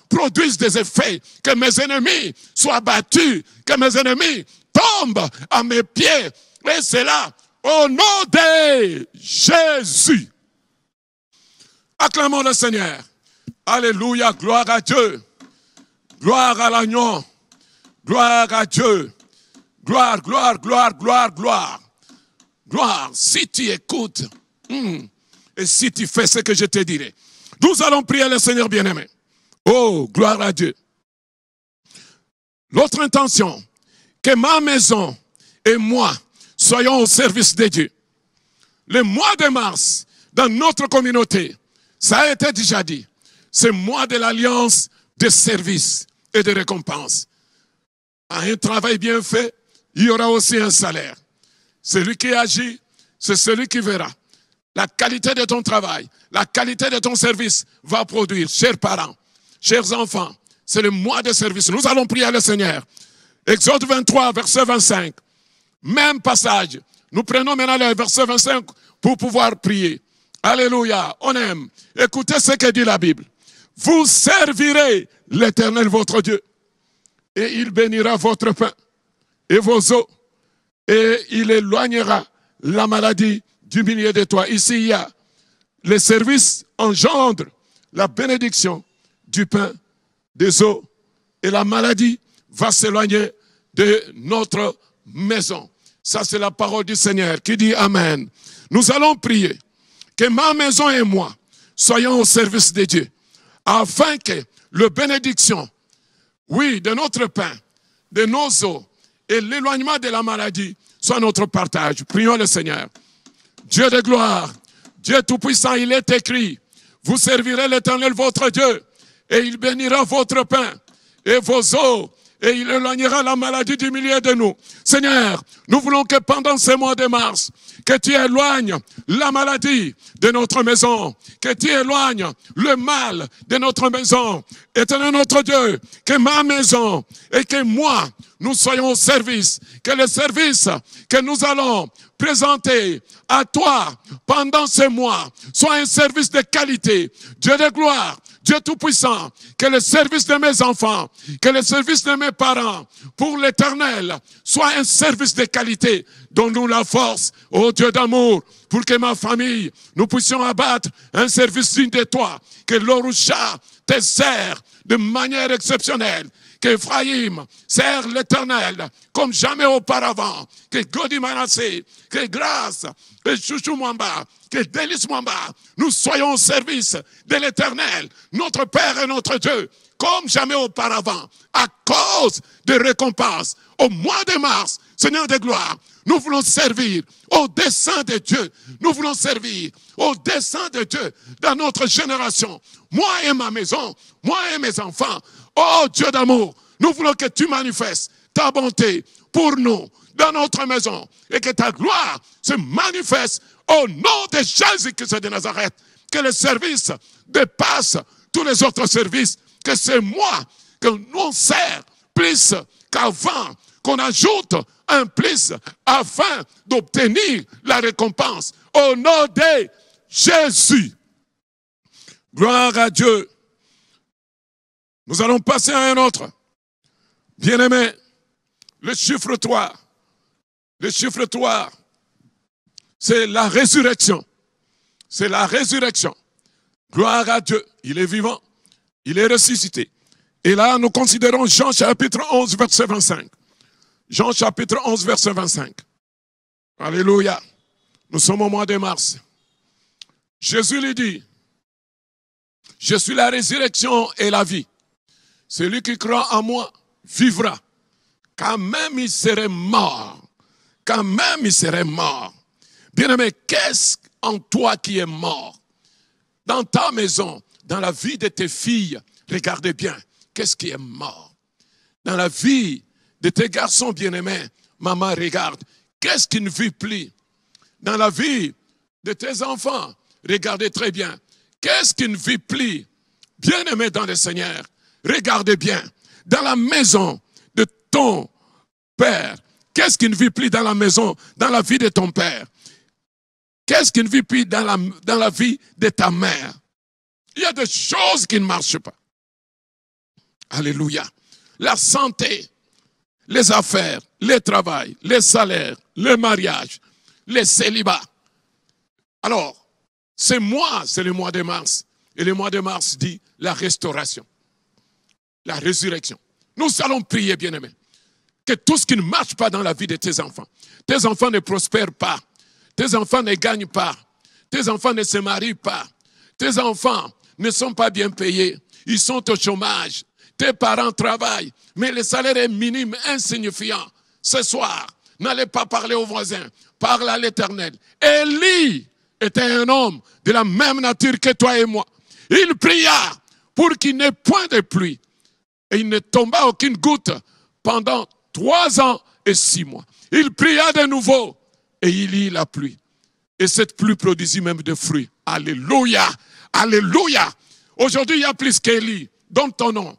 produise des effets, que mes ennemis soient battus, que mes ennemis tombent à mes pieds. Et c'est là, au nom de Jésus. Acclamons le Seigneur. Alléluia, gloire à Dieu. Gloire à l'agneau. Gloire à Dieu. Gloire, gloire, gloire, gloire, gloire. Gloire, si tu écoutes et si tu fais ce que je te dirai. Nous allons prier le Seigneur bien-aimé. Oh, gloire à Dieu. L'autre intention, que ma maison et moi soyons au service de Dieu. Le mois de mars, dans notre communauté, ça a été déjà dit, c'est le mois de l'alliance de service et de récompense. À un travail bien fait, il y aura aussi un salaire. Celui qui agit, c'est celui qui verra. La qualité de ton travail, la qualité de ton service va produire, chers parents, chers enfants, c'est le mois de service. Nous allons prier le Seigneur. Exode 23, verset 25. Même passage. Nous prenons maintenant le verset 25 pour pouvoir prier. Alléluia, on aime. Écoutez ce que dit la Bible. Vous servirez l'Éternel votre Dieu et il bénira votre pain et vos eaux et il éloignera la maladie du milieu de toi. Ici, il y a le service engendre la bénédiction du pain, des eaux et la maladie va s'éloigner de notre maison. Ça, c'est la parole du Seigneur qui dit Amen. Nous allons prier que ma maison et moi soyons au service de Dieu afin que la bénédiction, oui, de notre pain, de nos eaux et l'éloignement de la maladie soit notre partage. Prions le Seigneur. Dieu de gloire, Dieu Tout-Puissant, il est écrit, vous servirez l'Éternel votre Dieu et il bénira votre pain et vos eaux et il éloignera la maladie du milieu de nous. Seigneur, nous voulons que pendant ce mois de mars, que tu éloignes la maladie de notre maison, que tu éloignes le mal de notre maison. Éternel notre Dieu, que ma maison et que moi, nous soyons au service, que le service que nous allons présenter à toi pendant ce mois soit un service de qualité. Dieu de gloire, Dieu Tout-Puissant, que le service de mes enfants, que le service de mes parents, pour l'Éternel, soit un service de qualité. Donne-nous la force, ô Dieu d'amour, pour que ma famille, nous puissions abattre un service digne de toi. Que l'Orusha te sert de manière exceptionnelle. Que Ephraïm sert l'Éternel comme jamais auparavant. Que Godi Manassé, que Grâce, que Chouchou Mwamba, que Délice Mwamba, nous soyons au service de l'Éternel, notre Père et notre Dieu, comme jamais auparavant, à cause des récompenses. Au mois de mars, Seigneur de gloire, nous voulons servir au dessein de Dieu. Nous voulons servir au dessein de Dieu dans notre génération. Moi et ma maison, moi et mes enfants. Oh Dieu d'amour, nous voulons que tu manifestes ta bonté pour nous, dans notre maison, et que ta gloire se manifeste au nom de Jésus-Christ de Nazareth. Que le service dépasse tous les autres services, que c'est moi que nous sert plus qu'avant, qu'on ajoute un plus afin d'obtenir la récompense. Au nom de Jésus. Gloire à Dieu. Nous allons passer à un autre. Bien-aimé, le chiffre 3. Le chiffre 3, c'est la résurrection. C'est la résurrection. Gloire à Dieu. Il est vivant. Il est ressuscité. Et là, nous considérons Jean chapitre 11, verset 25. Jean chapitre 11, verset 25. Alléluia. Nous sommes au mois de mars. Jésus lui dit, je suis la résurrection et la vie. Celui qui croit en moi vivra. Quand même il serait mort. Quand même il serait mort. Bien-aimé, qu'est-ce en toi qui est mort? Dans ta maison, dans la vie de tes filles, regardez bien, qu'est-ce qui est mort? Dans la vie de tes garçons bien-aimés, maman, regarde, qu'est-ce qui ne vit plus? Dans la vie de tes enfants, regardez très bien, qu'est-ce qui ne vit plus? Bien-aimé dans le Seigneur, regardez bien, dans la maison de ton père, qu'est-ce qui ne vit plus dans la maison, dans la vie de ton père? Qu'est-ce qui ne vit plus dans la vie de ta mère? Il y a des choses qui ne marchent pas. Alléluia. La santé, les affaires, le travail, les salaires, le mariage, les célibats. Alors, c'est le mois de mars. Et le mois de mars dit la restauration, la résurrection. Nous allons prier, bien-aimés, que tout ce qui ne marche pas dans la vie de tes enfants ne prospèrent pas, tes enfants ne gagnent pas, tes enfants ne se marient pas, tes enfants ne sont pas bien payés, ils sont au chômage, tes parents travaillent, mais le salaire est minime, insignifiant. Ce soir, n'allez pas parler aux voisins, parle à l'Éternel. Élie était un homme de la même nature que toi et moi. Il pria pour qu'il n'ait point de pluie. Et il ne tomba aucune goutte pendant 3 ans et 6 mois. Il pria de nouveau et il y eut la pluie. Et cette pluie produisit même des fruits. Alléluia! Alléluia! Aujourd'hui, il y a plus qu'Élie. Dans ton nom.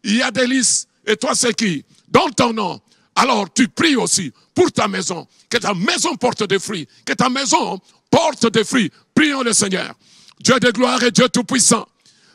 Il y a Délice. Et toi, c'est qui? Dans ton nom. Alors, tu pries aussi pour ta maison. Que ta maison porte des fruits. Que ta maison porte des fruits. Prions le Seigneur. Dieu de gloire et Dieu tout-puissant.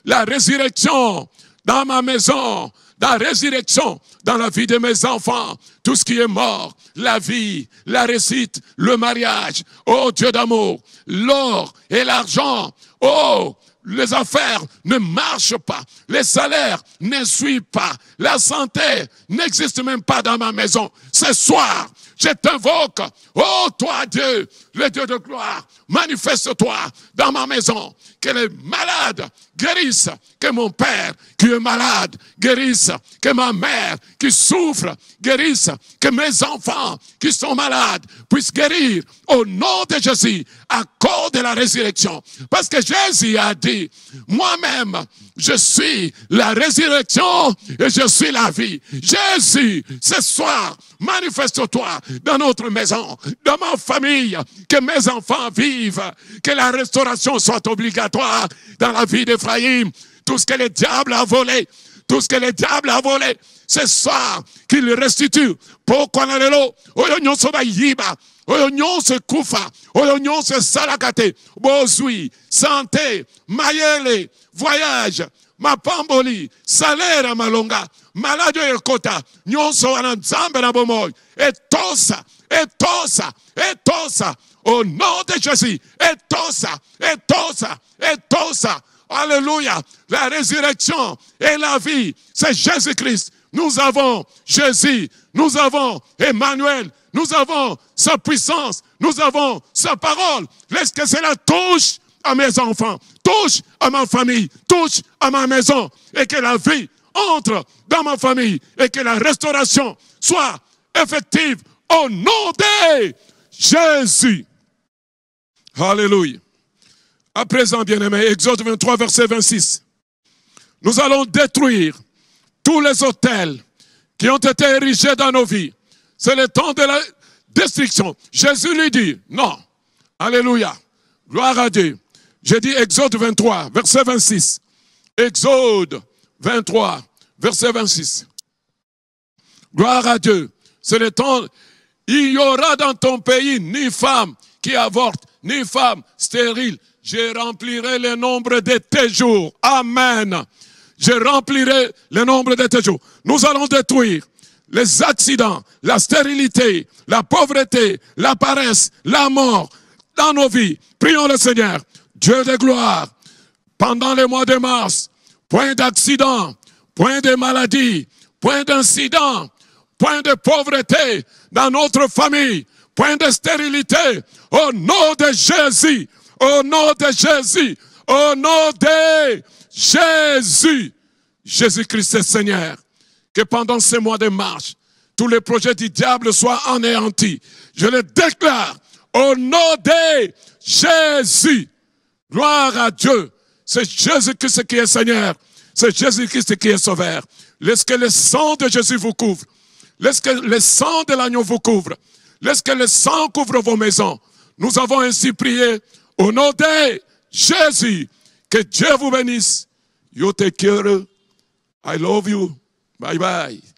La résurrection dans ma maison. La résurrection dans la vie de mes enfants, tout ce qui est mort, la vie, la réussite, le mariage, oh Dieu d'amour, l'or et l'argent, oh les affaires ne marchent pas, les salaires ne suivent pas, la santé n'existe même pas dans ma maison. Ce soir, je t'invoque, oh toi Dieu, le Dieu de gloire, manifeste-toi dans ma maison, que les malades guérissent, que mon père qui est malade guérisse, que ma mère qui souffre guérisse, que mes enfants qui sont malades puissent guérir au nom de Jésus à cause de la résurrection. Parce que Jésus a dit, moi-même, je suis la résurrection et je suis la vie. Jésus, ce soir, manifeste-toi dans notre maison, dans ma famille, que mes enfants vivent, que la restauration soit obligatoire dans la vie d'Ephraïm. Tout ce que le diable a volé, tout ce que le diable a volé, c'est ça qu'il restitue. Pourquoi n'allez-vous? Oyo nyonso ba yiba, oyo nyonso kufa, oyo nyonso salakate, bozui, santé, mayele, voyage, mapamboli, salaire à malonga, malade ekota, nyonso wana nzambe na bomoy, etosa, etosa, etosa, au nom de Jésus, etosa, etosa, etosa. Alléluia, la résurrection et la vie, c'est Jésus-Christ. Nous avons Jésus, nous avons Emmanuel, nous avons sa puissance, nous avons sa parole. Laisse que cela touche à mes enfants, touche à ma famille, touche à ma maison et que la vie entre dans ma famille et que la restauration soit effective au nom de Jésus. Alléluia. À présent, bien-aimés, Exode 23, verset 26. Nous allons détruire tous les autels qui ont été érigés dans nos vies. C'est le temps de la destruction. Jésus lui dit, non. Alléluia. Gloire à Dieu. J'ai dit Exode 23, verset 26. Exode 23, verset 26. Gloire à Dieu. C'est le temps. Il n'y aura dans ton pays ni femme qui avorte, ni femme stérile. Je remplirai le nombre de tes jours. Amen. Je remplirai le nombre de tes jours. Nous allons détruire les accidents, la stérilité, la pauvreté, la paresse, la mort dans nos vies. Prions le Seigneur. Dieu de gloire, pendant le mois de mars, point d'accident, point de maladie, point d'incident, point de pauvreté dans notre famille, point de stérilité. Au nom de Jésus. Au nom de Jésus, au nom de Jésus, Jésus-Christ est Seigneur, que pendant ces mois de marche, tous les projets du diable soient anéantis. Je le déclare Au nom de Jésus. Gloire à Dieu. C'est Jésus-Christ qui est Seigneur. C'est Jésus-Christ qui est Sauveur. Laisse que le sang de Jésus vous couvre. Laisse que le sang de l'agneau vous couvre. Laisse que le sang couvre vos maisons. Nous avons ainsi prié au nom de Jésus. Que Dieu vous bénisse. You take care. I love you. Bye bye.